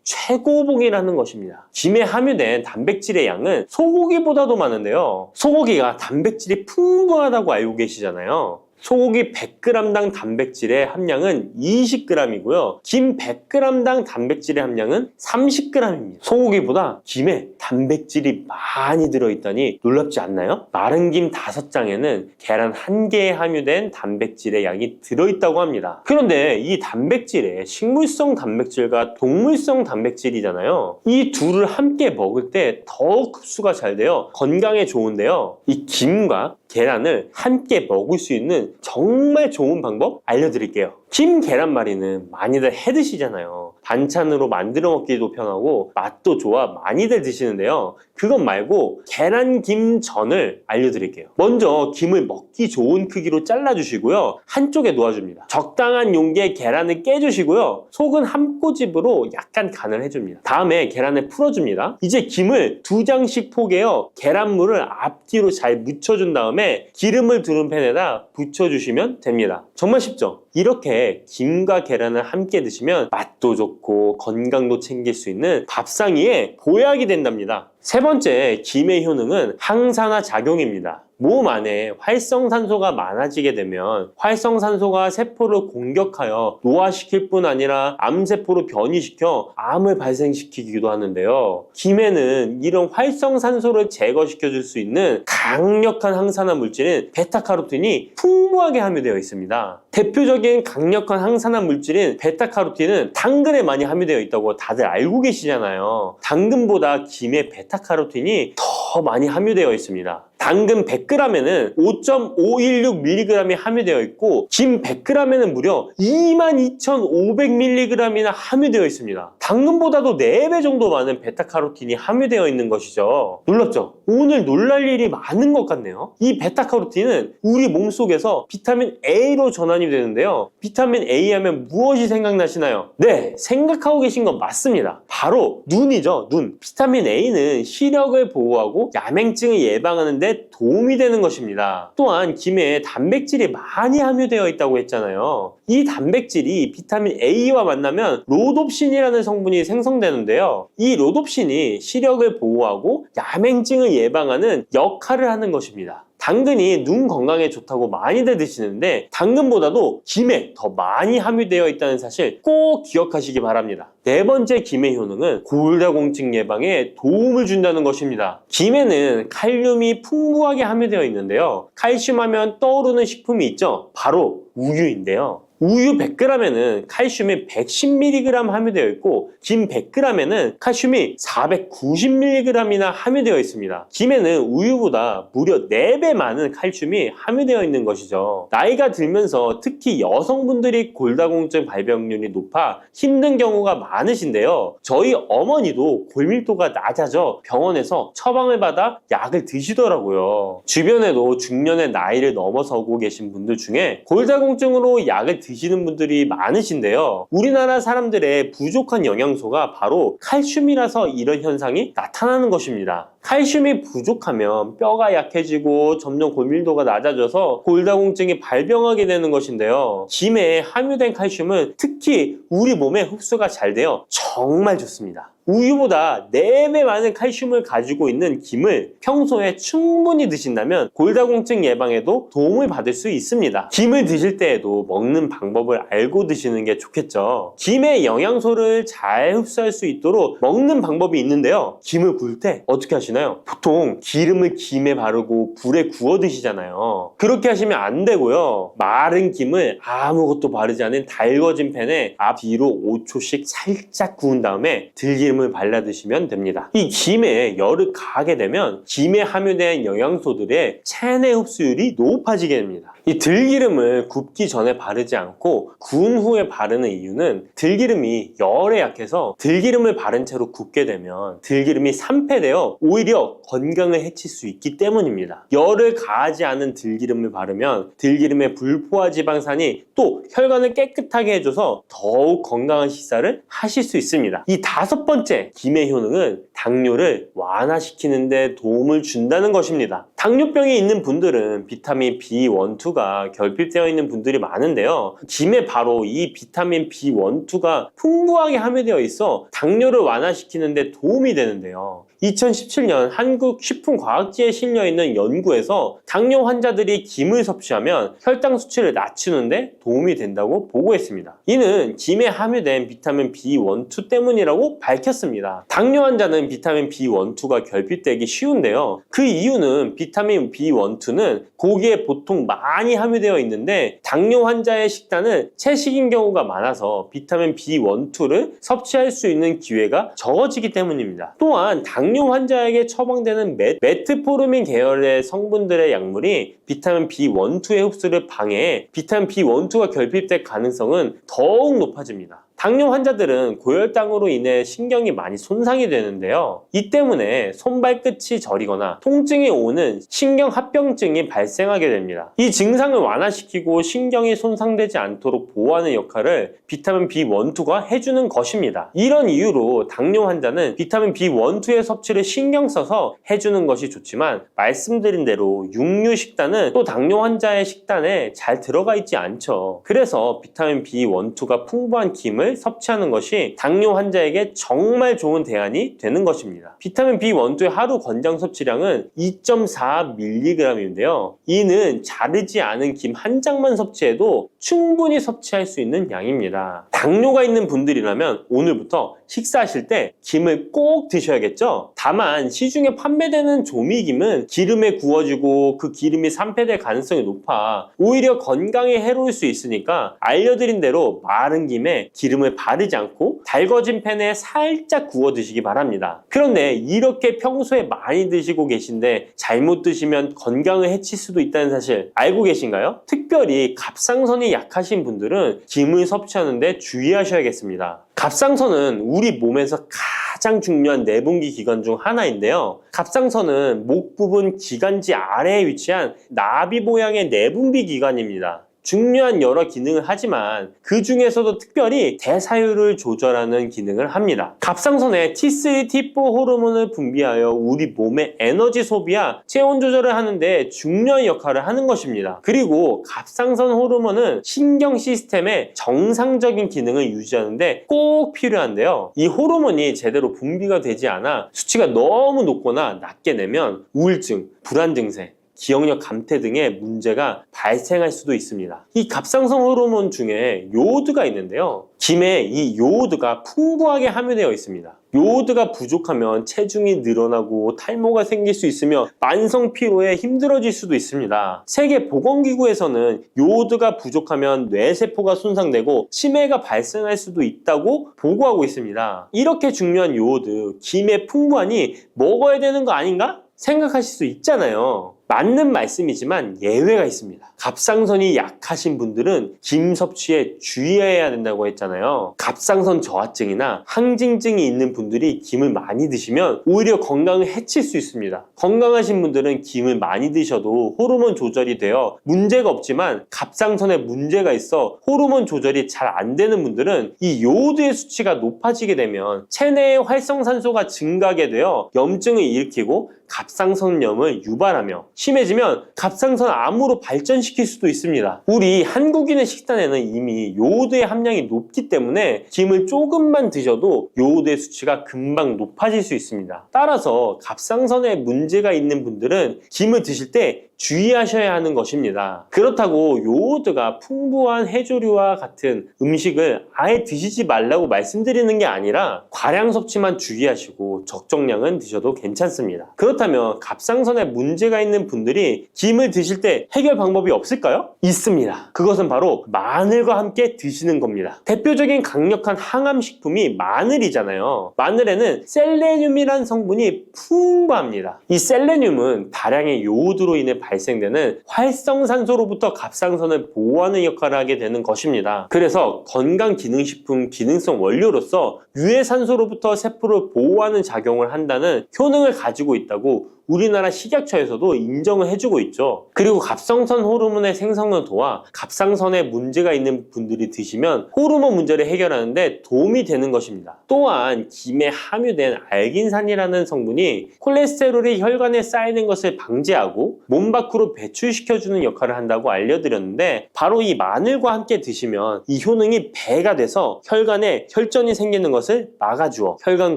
최고봉이라는 것입니다. 김에 함유된 단백질의 양은 소고기보다도 많은데요. 소고기가 단백질이 풍부하다고 알고 계시잖아요. 소고기 100g당 단백질의 함량은 20g이고요. 김 100g당 단백질의 함량은 30g입니다. 소고기보다 김에 단백질이 많이 들어있다니 놀랍지 않나요? 마른 김 5장에는 계란 1개에 함유된 단백질의 양이 들어있다고 합니다. 그런데 이 단백질에 식물성 단백질과 동물성 단백질이잖아요. 이 둘을 함께 먹을 때 더욱 흡수가 잘 되어 건강에 좋은데요. 이 김과 계란을 함께 먹을 수 있는 정말 좋은 방법 알려드릴게요. 김 계란말이는 많이들 해 드시잖아요. 반찬으로 만들어 먹기도 편하고 맛도 좋아 많이들 드시는데요. 그것 말고 계란김전을 알려드릴게요. 먼저 김을 먹기 좋은 크기로 잘라주시고요. 한쪽에 놓아줍니다. 적당한 용기에 계란을 깨주시고요. 속은 한 꼬집으로 약간 간을 해줍니다. 다음에 계란을 풀어줍니다. 이제 김을 2장씩 포개어 계란물을 앞뒤로 잘 묻혀준 다음에 기름을 두른 팬에다 부쳐주시면 됩니다. 정말 쉽죠? 이렇게 김과 계란을 함께 드시면 맛도 좋고 건강도 챙길 수 있는 밥상위에 보약이 된답니다. 세 번째, 김의 효능은 항산화 작용입니다. 몸 안에 활성산소가 많아지게 되면 활성산소가 세포를 공격하여 노화시킬 뿐 아니라 암세포로 변이시켜 암을 발생시키기도 하는데요. 김에는 이런 활성산소를 제거시켜 줄 수 있는 강력한 항산화 물질인 베타카로틴이 풍부하게 함유되어 있습니다. 대표적인 강력한 항산화 물질인 베타카로틴은 당근에 많이 함유되어 있다고 다들 알고 계시잖아요. 당근보다 김에 베타카로틴이 더 많이 함유되어 있습니다. 당근 100g에는 5.516mg이 함유되어 있고 김 100g에는 무려 22,500mg이나 함유되어 있습니다. 당근보다도 4배 정도 많은 베타카로틴이 함유되어 있는 것이죠. 놀랍죠? 오늘 놀랄 일이 많은 것 같네요. 이 베타카로틴은 우리 몸속에서 비타민 A로 전환이 되는데요. 비타민 A 하면 무엇이 생각나시나요? 네, 생각하고 계신 건 맞습니다. 바로 눈이죠, 눈. 비타민 A는 시력을 보호하고 야맹증을 예방하는 데 도움이 되는 것입니다. 또한 김에 단백질이 많이 함유되어 있다고 했잖아요. 이 단백질이 비타민 A와 만나면 로놉신이라는 성분이 생성되는데요. 이 로놉신이 시력을 보호하고 야맹증을 예방하는 역할을 하는 것입니다. 당근이 눈 건강에 좋다고 많이들 드시는데 당근보다도 김에 더 많이 함유되어 있다는 사실 꼭 기억하시기 바랍니다. 네 번째 김의 효능은 골다공증 예방에 도움을 준다는 것입니다. 김에는 칼륨이 풍부하게 함유되어 있는데요. 칼슘 하면 떠오르는 식품이 있죠. 바로 우유인데요. 우유 100g에는 칼슘이 110mg 함유되어 있고 김 100g에는 칼슘이 490mg이나 함유되어 있습니다. 김에는 우유보다 무려 4배 많은 칼슘이 함유되어 있는 것이죠. 나이가 들면서 특히 여성분들이 골다공증 발병률이 높아 힘든 경우가 많으신데요. 저희 어머니도 골밀도가 낮아져 병원에서 처방을 받아 약을 드시더라고요. 주변에도 중년의 나이를 넘어서고 계신 분들 중에 골다공증으로 약을 드시는 분들이 많으신데요. 우리나라 사람들의 부족한 영양소가 바로 칼슘이라서 이런 현상이 나타나는 것입니다. 칼슘이 부족하면 뼈가 약해지고 점점 골밀도가 낮아져서 골다공증이 발병하게 되는 것인데요. 김에 함유된 칼슘은 특히 우리 몸에 흡수가 잘 되어 정말 좋습니다. 우유보다 4배 많은 칼슘을 가지고 있는 김을 평소에 충분히 드신다면 골다공증 예방에도 도움을 받을 수 있습니다. 김을 드실 때에도 먹는 방법을 알고 드시는 게 좋겠죠. 김의 영양소를 잘 흡수할 수 있도록 먹는 방법이 있는데요. 김을 구울 때 어떻게 하시나요? 보통 기름을 김에 바르고 불에 구워 드시잖아요. 그렇게 하시면 안 되고요. 마른 김을 아무것도 바르지 않은 달궈진 팬에 앞뒤로 5초씩 살짝 구운 다음에 들기름을 발라 드시면 됩니다. 이 김에 열을 가하게 되면 김에 함유된 영양소들의 체내 흡수율이 높아지게 됩니다. 이 들기름을 굽기 전에 바르지 않고 구운 후에 바르는 이유는 들기름이 열에 약해서 들기름을 바른 채로 굽게 되면 들기름이 산패되어 오히려 건강을 해칠 수 있기 때문입니다. 열을 가하지 않은 들기름을 바르면 들기름의 불포화 지방산이 또 혈관을 깨끗하게 해줘서 더욱 건강한 식사를 하실 수 있습니다. 이 5번째 김의 효능은 당뇨를 완화시키는 데 도움을 준다는 것입니다. 당뇨병이 있는 분들은 비타민 B1, 2가 결핍되어 있는 분들이 많은데요. 김에 바로 이 비타민 B1, 2가 풍부하게 함유되어 있어 당뇨를 완화시키는 데 도움이 되는데요. 2017년 한국식품과학지에 실려있는 연구에서 당뇨 환자들이 김을 섭취하면 혈당 수치를 낮추는데 도움이 된다고 보고했습니다. 이는 김에 함유된 비타민 B1, 2 때문이라고 밝혔습니다. 당뇨 환자는 비타민 B1, 2가 결핍되기 쉬운데요. 그 이유는 비타민 B1, 2는 고기에 보통 많이 함유되어 있는데 당뇨 환자의 식단은 채식인 경우가 많아서 비타민 B1, 2를 섭취할 수 있는 기회가 적어지기 때문입니다. 또한 당뇨 환자에게 처방되는 메트포르민 계열의 성분들의 약물이 비타민 B1, 2의 흡수를 방해해 비타민 B1, 2가 결핍될 가능성은 더욱 높아집니다. 당뇨 환자들은 고혈당으로 인해 신경이 많이 손상이 되는데요. 이 때문에 손발끝이 저리거나 통증이 오는 신경합병증이 발생하게 됩니다. 이 증상을 완화시키고 신경이 손상되지 않도록 보호하는 역할을 비타민 B1, 2가 해주는 것입니다. 이런 이유로 당뇨 환자는 비타민 B1, 2의 섭취를 신경 써서 해주는 것이 좋지만 말씀드린 대로 육류 식단은 또 당뇨 환자의 식단에 잘 들어가 있지 않죠. 그래서 비타민 B1, 2가 풍부한 김을 섭취하는 것이 당뇨 환자에게 정말 좋은 대안이 되는 것입니다. 비타민 B1, 2의 하루 권장 섭취량은 2.4mg인데요. 이는 자르지 않은 김 한 장만 섭취해도 충분히 섭취할 수 있는 양입니다. 당뇨가 있는 분들이라면 오늘부터 식사하실 때 김을 꼭 드셔야겠죠? 다만 시중에 판매되는 조미김은 기름에 구워지고 그 기름이 산패될 가능성이 높아 오히려 건강에 해로울 수 있으니까 알려드린 대로 마른 김에 기름을 바르지 않고 달궈진 팬에 살짝 구워 드시기 바랍니다. 그런데 이렇게 평소에 많이 드시고 계신데 잘못 드시면 건강을 해칠 수도 있다는 사실 알고 계신가요? 특별히 갑상선이 약하신 분들은 김을 섭취하는데 주의하셔야겠습니다. 갑상선은 우리 몸에서 가장 중요한 내분기 기관 중 하나인데요. 갑상선은 목 부분 기관지 아래에 위치한 나비 모양의 내분비 기관입니다. 중요한 여러 기능을 하지만 그 중에서도 특별히 대사율을 조절하는 기능을 합니다. 갑상선에 T3, T4 호르몬을 분비하여 우리 몸의 에너지 소비와 체온 조절을 하는데 중요한 역할을 하는 것입니다. 그리고 갑상선 호르몬은 신경 시스템의 정상적인 기능을 유지하는데 꼭 필요한데요. 이 호르몬이 제대로 분비가 되지 않아 수치가 너무 높거나 낮게 되면 우울증, 불안 증세, 기억력 감퇴 등의 문제가 발생할 수도 있습니다. 이 갑상선 호르몬 중에 요오드가 있는데요. 김에 이 요오드가 풍부하게 함유되어 있습니다. 요오드가 부족하면 체중이 늘어나고 탈모가 생길 수 있으며 만성 피로에 힘들어질 수도 있습니다. 세계보건기구에서는 요오드가 부족하면 뇌세포가 손상되고 치매가 발생할 수도 있다고 보고하고 있습니다. 이렇게 중요한 요오드, 김에 풍부하니 먹어야 되는 거 아닌가? 생각하실 수 있잖아요. 맞는 말씀이지만 예외가 있습니다. 갑상선이 약하신 분들은 김 섭취에 주의해야 된다고 했잖아요. 갑상선 저하증이나 항진증이 있는 분들이 김을 많이 드시면 오히려 건강을 해칠 수 있습니다. 건강하신 분들은 김을 많이 드셔도 호르몬 조절이 되어 문제가 없지만 갑상선에 문제가 있어 호르몬 조절이 잘 안 되는 분들은 이 요오드의 수치가 높아지게 되면 체내의 활성산소가 증가하게 되어 염증을 일으키고 갑상선염을 유발하며 심해지면 갑상선 암으로 발전시킬 수도 있습니다. 우리 한국인의 식단에는 이미 요오드의 함량이 높기 때문에 김을 조금만 드셔도 요오드의 수치가 금방 높아질 수 있습니다. 따라서 갑상선에 문제가 있는 분들은 김을 드실 때 주의하셔야 하는 것입니다. 그렇다고 요오드가 풍부한 해조류와 같은 음식을 아예 드시지 말라고 말씀드리는 게 아니라 과량 섭취만 주의하시고 적정량은 드셔도 괜찮습니다. 그렇다면 갑상선에 문제가 있는 분들이 김을 드실 때 해결 방법이 없을까요? 있습니다. 그것은 바로 마늘과 함께 드시는 겁니다. 대표적인 강력한 항암 식품이 마늘이잖아요. 마늘에는 셀레늄이라는 성분이 풍부합니다. 이 셀레늄은 다량의 요오드로 인해 발생되는 활성산소로부터 갑상선을 보호하는 역할을 하게 되는 것입니다. 그래서 건강기능식품 기능성 원료로서 유해산소로부터 세포를 보호하는 작용을 한다는 효능을 가지고 있다고 우리나라 식약처에서도 인정을 해주고 있죠. 그리고 갑상선 호르몬의 생성을 도와 갑상선에 문제가 있는 분들이 드시면 호르몬 문제를 해결하는데 도움이 되는 것입니다. 또한 김에 함유된 알긴산이라는 성분이 콜레스테롤이 혈관에 쌓이는 것을 방지하고 몸 밖으로 배출시켜주는 역할을 한다고 알려드렸는데 바로 이 마늘과 함께 드시면 이 효능이 배가 돼서 혈관에 혈전이 생기는 것을 막아주어 혈관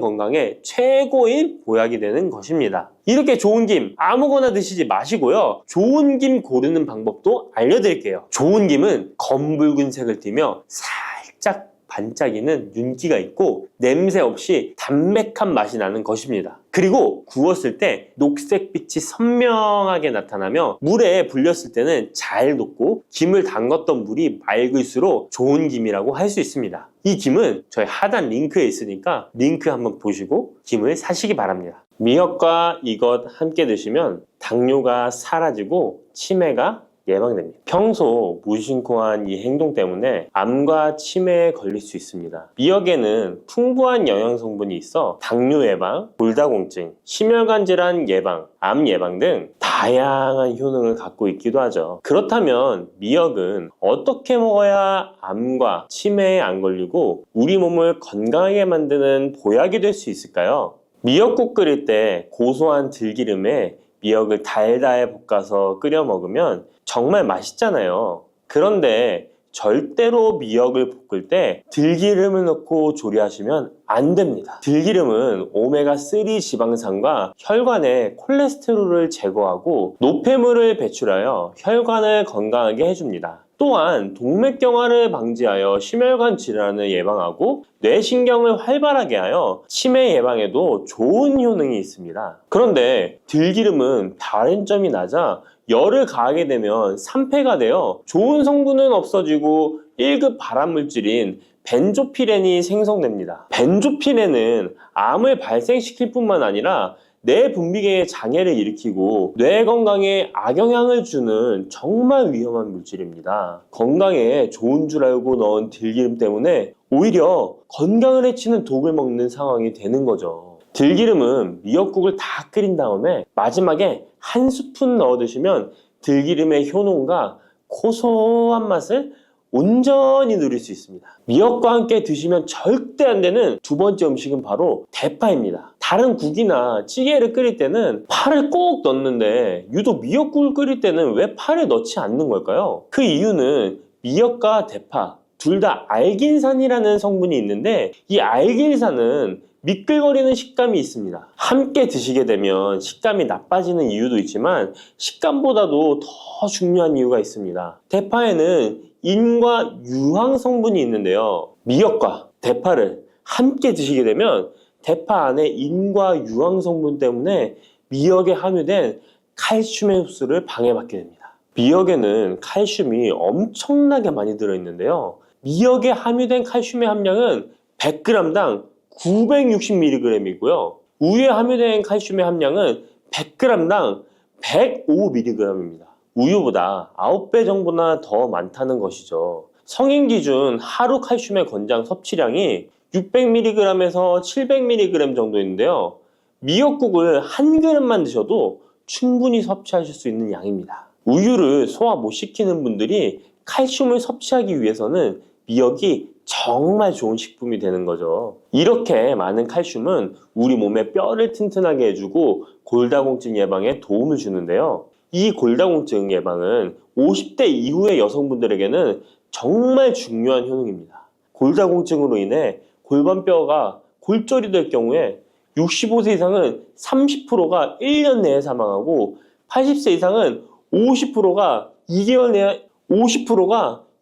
건강에 최고의 보약이 되는 것입니다. 이렇게 좋은 김 아무거나 드시지 마시고요. 좋은 김 고르는 방법도 알려드릴게요. 좋은 김은 검붉은색을 띠며 살짝 반짝이는 윤기가 있고 냄새 없이 담백한 맛이 나는 것입니다. 그리고 구웠을 때 녹색빛이 선명하게 나타나며 물에 불렸을 때는 잘 녹고 김을 담궜던 물이 맑을수록 좋은 김이라고 할 수 있습니다. 이 김은 저희 하단 링크에 있으니까 링크 한번 보시고 김을 사시기 바랍니다. 미역과 이것 함께 드시면 당뇨가 사라지고 치매가 예방됩니다. 평소 무심코한 이 행동 때문에 암과 치매에 걸릴 수 있습니다. 미역에는 풍부한 영양 성분이 있어 당뇨 예방, 골다공증, 심혈관 질환 예방, 암 예방 등 다양한 효능을 갖고 있기도 하죠. 그렇다면 미역은 어떻게 먹어야 암과 치매에 안 걸리고 우리 몸을 건강하게 만드는 보약이 될 수 있을까요? 미역국 끓일 때 고소한 들기름에 미역을 달달 볶아서 끓여 먹으면 정말 맛있잖아요. 그런데 절대로 미역을 볶을 때 들기름을 넣고 조리하시면 안 됩니다. 들기름은 오메가3 지방산과 혈관의 콜레스테롤을 제거하고 노폐물을 배출하여 혈관을 건강하게 해줍니다. 또한 동맥경화를 방지하여 심혈관 질환을 예방하고 뇌신경을 활발하게 하여 치매 예방에도 좋은 효능이 있습니다. 그런데 들기름은 다른 점이 낮아 열을 가하게 되면 산패가 되어 좋은 성분은 없어지고 1급 발암물질인 벤조피렌이 생성됩니다. 벤조피렌은 암을 발생시킬 뿐만 아니라 뇌 분비계의 장애를 일으키고 뇌 건강에 악영향을 주는 정말 위험한 물질입니다. 건강에 좋은 줄 알고 넣은 들기름 때문에 오히려 건강을 해치는 독을 먹는 상황이 되는 거죠. 들기름은 미역국을 다 끓인 다음에 마지막에 한 스푼 넣어 드시면 들기름의 효능과 고소한 맛을 온전히 누릴 수 있습니다. 미역과 함께 드시면 절대 안 되는 두 번째 음식은 바로 대파입니다. 다른 국이나 찌개를 끓일 때는 파를 꼭 넣는데 유독 미역국을 끓일 때는 왜 파를 넣지 않는 걸까요? 그 이유는 미역과 대파 둘 다 알긴산이라는 성분이 있는데 이 알긴산은 미끌거리는 식감이 있습니다. 함께 드시게 되면 식감이 나빠지는 이유도 있지만 식감보다도 더 중요한 이유가 있습니다. 대파에는 인과 유황 성분이 있는데요. 미역과 대파를 함께 드시게 되면 대파 안에 인과 유황 성분 때문에 미역에 함유된 칼슘의 흡수를 방해받게 됩니다. 미역에는 칼슘이 엄청나게 많이 들어있는데요. 미역에 함유된 칼슘의 함량은 100g당 960mg이고요. 우유에 함유된 칼슘의 함량은 100g당 105mg입니다. 우유보다 9배 정도나 더 많다는 것이죠. 성인 기준 하루 칼슘의 권장 섭취량이 600mg에서 700mg 정도인데요. 미역국을 한 그릇만 드셔도 충분히 섭취하실 수 있는 양입니다. 우유를 소화 못 시키는 분들이 칼슘을 섭취하기 위해서는 미역이 정말 좋은 식품이 되는 거죠. 이렇게 많은 칼슘은 우리 몸의 뼈를 튼튼하게 해주고 골다공증 예방에 도움을 주는데요. 이 골다공증 예방은 50대 이후의 여성분들에게는 정말 중요한 효능입니다. 골다공증으로 인해 골반뼈가 골절이 될 경우에 65세 이상은 30%가 1년 내에 사망하고 80세 이상은 50%가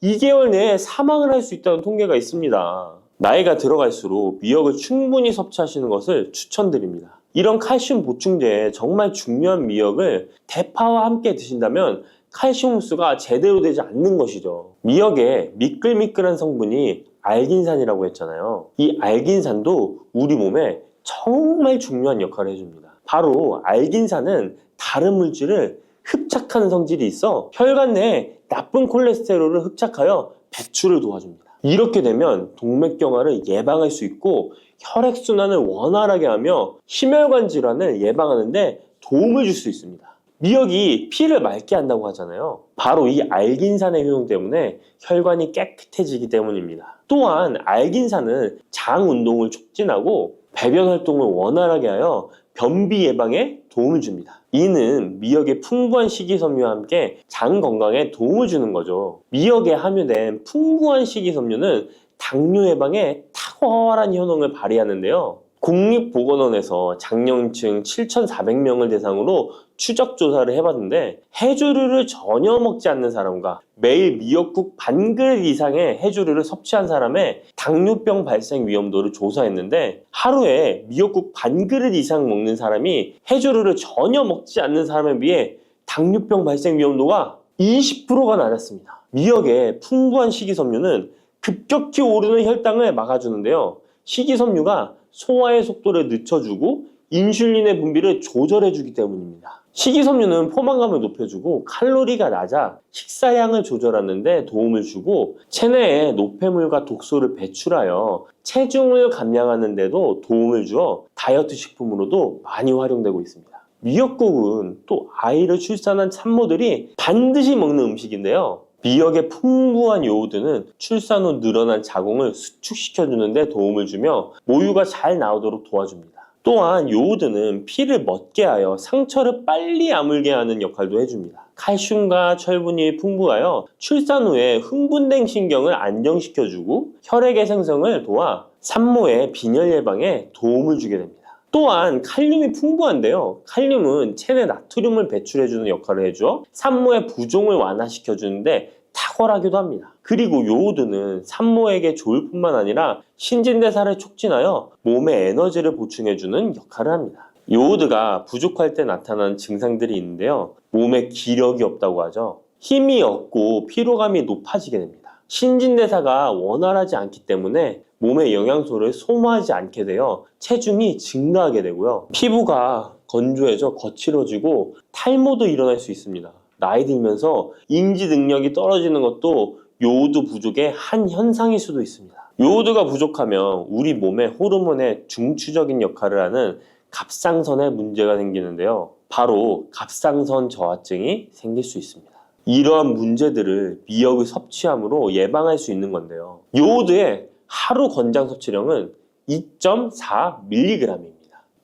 2개월 내에 사망을 할 수 있다는 통계가 있습니다. 나이가 들어갈수록 미역을 충분히 섭취하시는 것을 추천드립니다. 이런 칼슘 보충제에 정말 중요한 미역을 대파와 함께 드신다면 칼슘 흡수가 제대로 되지 않는 것이죠. 미역에 미끌미끌한 성분이 알긴산이라고 했잖아요. 이 알긴산도 우리 몸에 정말 중요한 역할을 해줍니다. 바로 알긴산은 다른 물질을 흡착하는 성질이 있어 혈관 내에 나쁜 콜레스테롤을 흡착하여 배출을 도와줍니다. 이렇게 되면 동맥경화를 예방할 수 있고 혈액순환을 원활하게 하며 심혈관 질환을 예방하는 데 도움을 줄 수 있습니다. 미역이 피를 맑게 한다고 하잖아요. 바로 이 알긴산의 효능 때문에 혈관이 깨끗해지기 때문입니다. 또한 알긴산은 장 운동을 촉진하고 배변 활동을 원활하게 하여 변비 예방에 도움을 줍니다. 이는 미역의 풍부한 식이섬유와 함께 장 건강에 도움을 주는 거죠. 미역에 함유된 풍부한 식이섬유는 당뇨 예방에 탁월한 효능을 발휘하는데요. 국립보건원에서 장년층 7,400명을 대상으로 추적 조사를 해봤는데 해조류를 전혀 먹지 않는 사람과 매일 미역국 반 그릇 이상의 해조류를 섭취한 사람의 당뇨병 발생 위험도를 조사했는데 하루에 미역국 반 그릇 이상 먹는 사람이 해조류를 전혀 먹지 않는 사람에 비해 당뇨병 발생 위험도가 20%가 낮았습니다. 미역의 풍부한 식이섬유는 급격히 오르는 혈당을 막아주는데요. 식이섬유가 소화의 속도를 늦춰주고 인슐린의 분비를 조절해주기 때문입니다. 식이섬유는 포만감을 높여주고 칼로리가 낮아 식사량을 조절하는 데 도움을 주고 체내에 노폐물과 독소를 배출하여 체중을 감량하는 데도 도움을 주어 다이어트 식품으로도 많이 활용되고 있습니다. 미역국은 또 아이를 출산한 산모들이 반드시 먹는 음식인데요. 미역의 풍부한 요오드는 출산 후 늘어난 자궁을 수축시켜주는 데 도움을 주며 모유가 잘 나오도록 도와줍니다. 또한 요오드는 피를 멎게 하여 상처를 빨리 아물게 하는 역할도 해줍니다. 칼슘과 철분이 풍부하여 출산 후에 흥분된 신경을 안정시켜주고 혈액의 생성을 도와 산모의 빈혈 예방에 도움을 주게 됩니다. 또한 칼륨이 풍부한데요. 칼륨은 체내 나트륨을 배출해주는 역할을 해줘 산모의 부종을 완화시켜주는데 탁월하기도 합니다. 그리고 요오드는 산모에게 좋을 뿐만 아니라 신진대사를 촉진하여 몸에 에너지를 보충해주는 역할을 합니다. 요오드가 부족할 때 나타나는 증상들이 있는데요. 몸에 기력이 없다고 하죠. 힘이 없고 피로감이 높아지게 됩니다. 신진대사가 원활하지 않기 때문에 몸의 영양소를 소모하지 않게 되어 체중이 증가하게 되고요. 피부가 건조해져 거칠어지고 탈모도 일어날 수 있습니다. 나이 들면서 인지 능력이 떨어지는 것도 요오드 부족의 한 현상일 수도 있습니다. 요오드가 부족하면 우리 몸의 호르몬의 중추적인 역할을 하는 갑상선에 문제가 생기는데요. 바로 갑상선 저하증이 생길 수 있습니다. 이러한 문제들을 미역을 섭취함으로 예방할 수 있는 건데요. 요오드의 하루 권장 섭취량은 2.4mg입니다.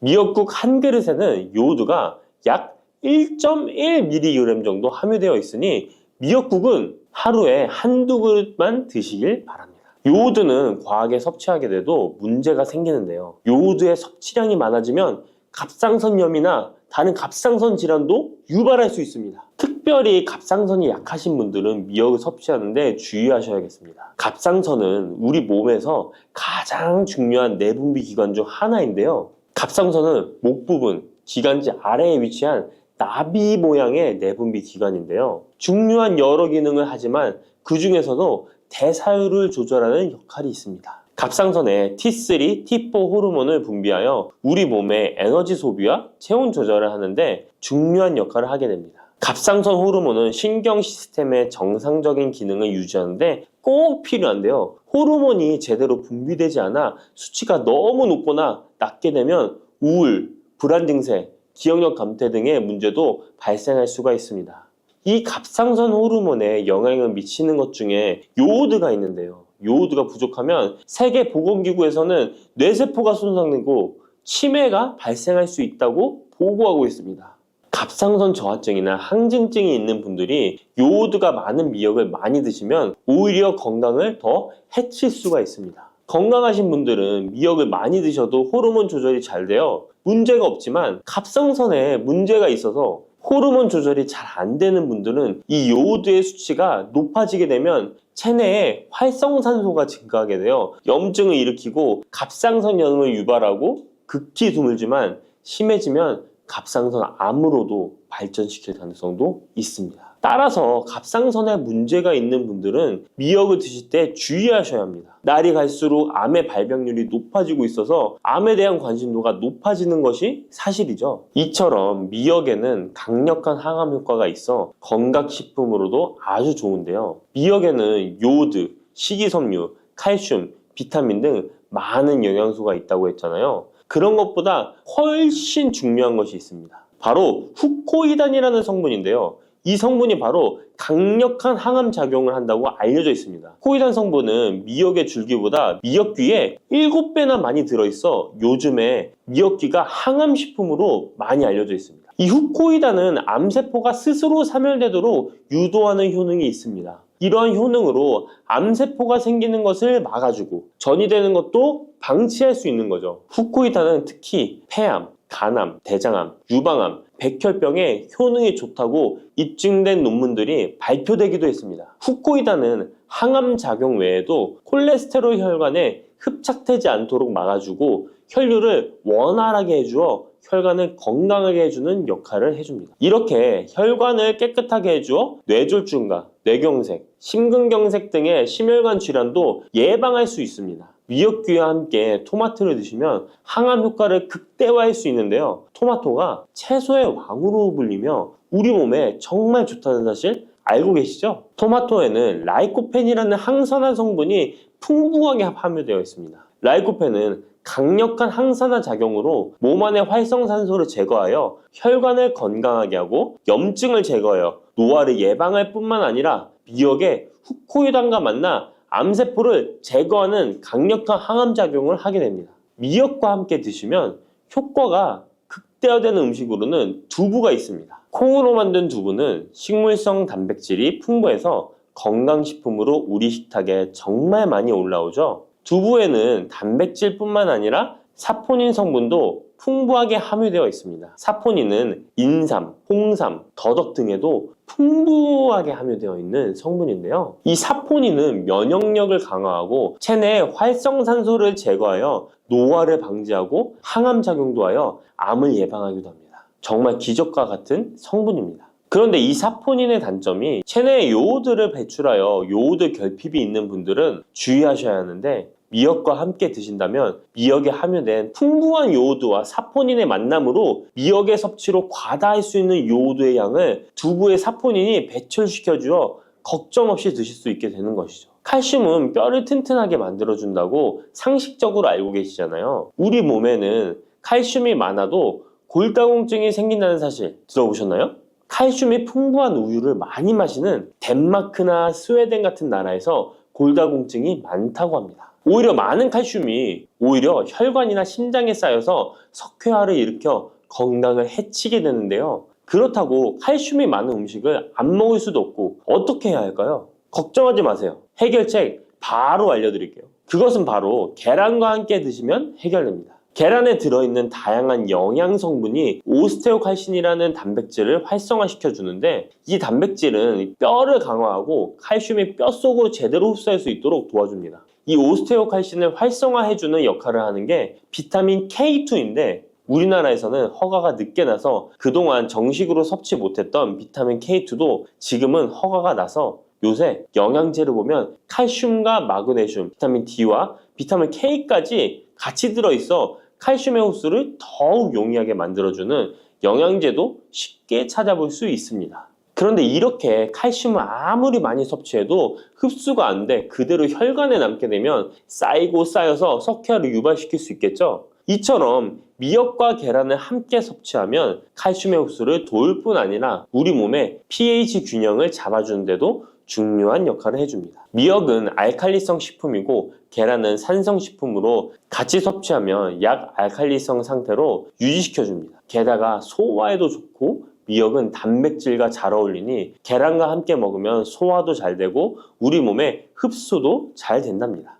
미역국 한 그릇에는 요오드가 약 1.1mg 정도 함유되어 있으니 미역국은 하루에 한두 그릇만 드시길 바랍니다. 요오드는 과하게 섭취하게 돼도 문제가 생기는데요. 요오드의 섭취량이 많아지면 갑상선염이나 다른 갑상선 질환도 유발할 수 있습니다. 특별히 갑상선이 약하신 분들은 미역을 섭취하는데 주의하셔야겠습니다. 갑상선은 우리 몸에서 가장 중요한 내분비 기관 중 하나인데요. 갑상선은 목 부분, 기관지 아래에 위치한 나비 모양의 내분비 기관인데요. 중요한 여러 기능을 하지만 그 중에서도 대사율을 조절하는 역할이 있습니다. 갑상선에 T3, T4 호르몬을 분비하여 우리 몸의 에너지 소비와 체온 조절을 하는데 중요한 역할을 하게 됩니다. 갑상선 호르몬은 신경 시스템의 정상적인 기능을 유지하는데 꼭 필요한데요. 호르몬이 제대로 분비되지 않아 수치가 너무 높거나 낮게 되면 우울, 불안 증세, 기억력 감퇴 등의 문제도 발생할 수가 있습니다. 이 갑상선 호르몬에 영향을 미치는 것 중에 요오드가 있는데요. 요오드가 부족하면 세계보건기구에서는 뇌세포가 손상되고 치매가 발생할 수 있다고 보고하고 있습니다. 갑상선 저하증이나 항진증이 있는 분들이 요오드가 많은 미역을 많이 드시면 오히려 건강을 더 해칠 수가 있습니다. 건강하신 분들은 미역을 많이 드셔도 호르몬 조절이 잘 되어 문제가 없지만 갑상선에 문제가 있어서 호르몬 조절이 잘 안 되는 분들은 이 요오드의 수치가 높아지게 되면 체내에 활성산소가 증가하게 되어 염증을 일으키고 갑상선염을 유발하고 극히 드물지만 심해지면 갑상선 암으로도 발전시킬 가능성도 있습니다. 따라서 갑상선에 문제가 있는 분들은 미역을 드실 때 주의하셔야 합니다. 날이 갈수록 암의 발병률이 높아지고 있어서 암에 대한 관심도가 높아지는 것이 사실이죠. 이처럼 미역에는 강력한 항암 효과가 있어 건강식품으로도 아주 좋은데요. 미역에는 요오드, 식이섬유, 칼슘, 비타민 등 많은 영양소가 있다고 했잖아요. 그런 것보다 훨씬 중요한 것이 있습니다. 바로 후코이단이라는 성분인데요. 이 성분이 바로 강력한 항암 작용을 한다고 알려져 있습니다. 후코이단 성분은 미역의 줄기보다 미역귀에 7배나 많이 들어있어 요즘에 미역귀가 항암식품으로 많이 알려져 있습니다. 이 후코이단은 암세포가 스스로 사멸되도록 유도하는 효능이 있습니다. 이러한 효능으로 암세포가 생기는 것을 막아주고 전이 되는 것도 방치할 수 있는 거죠. 후코이단은 특히 폐암, 간암, 대장암, 유방암, 백혈병에 효능이 좋다고 입증된 논문들이 발표되기도 했습니다. 후코이단은 항암 작용 외에도 콜레스테롤 혈관에 흡착되지 않도록 막아주고 혈류를 원활하게 해주어 혈관을 건강하게 해주는 역할을 해줍니다. 이렇게 혈관을 깨끗하게 해주어 뇌졸중과 뇌경색, 심근경색 등의 심혈관 질환도 예방할 수 있습니다. 미역귀와 함께 토마토를 드시면 항암 효과를 극대화할 수 있는데요. 토마토가 채소의 왕으로 불리며 우리 몸에 정말 좋다는 사실 알고 계시죠? 토마토에는 라이코펜이라는 항산화 성분이 풍부하게 함유되어 있습니다. 라이코펜은 강력한 항산화 작용으로 몸 안의 활성산소를 제거하여 혈관을 건강하게 하고 염증을 제거하여 노화를 예방할 뿐만 아니라 미역의 후코이단과 만나 암세포를 제거하는 강력한 항암작용을 하게 됩니다. 미역과 함께 드시면 효과가 극대화되는 음식으로는 두부가 있습니다. 콩으로 만든 두부는 식물성 단백질이 풍부해서 건강식품으로 우리 식탁에 정말 많이 올라오죠. 두부에는 단백질뿐만 아니라 사포닌 성분도 풍부하게 함유되어 있습니다. 사포닌은 인삼, 홍삼, 더덕 등에도 풍부하게 함유되어 있는 성분인데요. 이 사포닌은 면역력을 강화하고 체내의 활성산소를 제거하여 노화를 방지하고 항암 작용도 하여 암을 예방하기도 합니다. 정말 기적과 같은 성분입니다. 그런데 이 사포닌의 단점이 체내에 요오드를 배출하여 요오드 결핍이 있는 분들은 주의하셔야 하는데 미역과 함께 드신다면 미역에 함유된 풍부한 요오드와 사포닌의 만남으로 미역의 섭취로 과다할 수 있는 요오드의 양을 두부의 사포닌이 배출시켜주어 걱정 없이 드실 수 있게 되는 것이죠. 칼슘은 뼈를 튼튼하게 만들어준다고 상식적으로 알고 계시잖아요. 우리 몸에는 칼슘이 많아도 골다공증이 생긴다는 사실 들어보셨나요? 칼슘이 풍부한 우유를 많이 마시는 덴마크나 스웨덴 같은 나라에서 골다공증이 많다고 합니다. 오히려 많은 칼슘이 오히려 혈관이나 심장에 쌓여서 석회화를 일으켜 건강을 해치게 되는데요. 그렇다고 칼슘이 많은 음식을 안 먹을 수도 없고 어떻게 해야 할까요? 걱정하지 마세요. 해결책 바로 알려드릴게요. 그것은 바로 계란과 함께 드시면 해결됩니다. 계란에 들어있는 다양한 영양 성분이 오스테오칼신이라는 단백질을 활성화시켜 주는데 이 단백질은 뼈를 강화하고 칼슘이 뼛속으로 제대로 흡수할 수 있도록 도와줍니다. 이 오스테오칼신을 활성화해주는 역할을 하는 게 비타민 K2인데 우리나라에서는 허가가 늦게 나서 그동안 정식으로 섭취 못했던 비타민 K2도 지금은 허가가 나서 요새 영양제를 보면 칼슘과 마그네슘, 비타민 D와 비타민 K까지 같이 들어있어 칼슘의 흡수를 더욱 용이하게 만들어주는 영양제도 쉽게 찾아볼 수 있습니다. 그런데 이렇게 칼슘을 아무리 많이 섭취해도 흡수가 안 돼 그대로 혈관에 남게 되면 쌓이고 쌓여서 석회화를 유발시킬 수 있겠죠? 이처럼 미역과 계란을 함께 섭취하면 칼슘의 흡수를 도울 뿐 아니라 우리 몸의 pH 균형을 잡아주는 데도 중요한 역할을 해줍니다. 미역은 알칼리성 식품이고 계란은 산성 식품으로 같이 섭취하면 약 알칼리성 상태로 유지시켜줍니다. 게다가 소화에도 좋고 미역은 단백질과 잘 어울리니 계란과 함께 먹으면 소화도 잘 되고 우리 몸에 흡수도 잘 된답니다.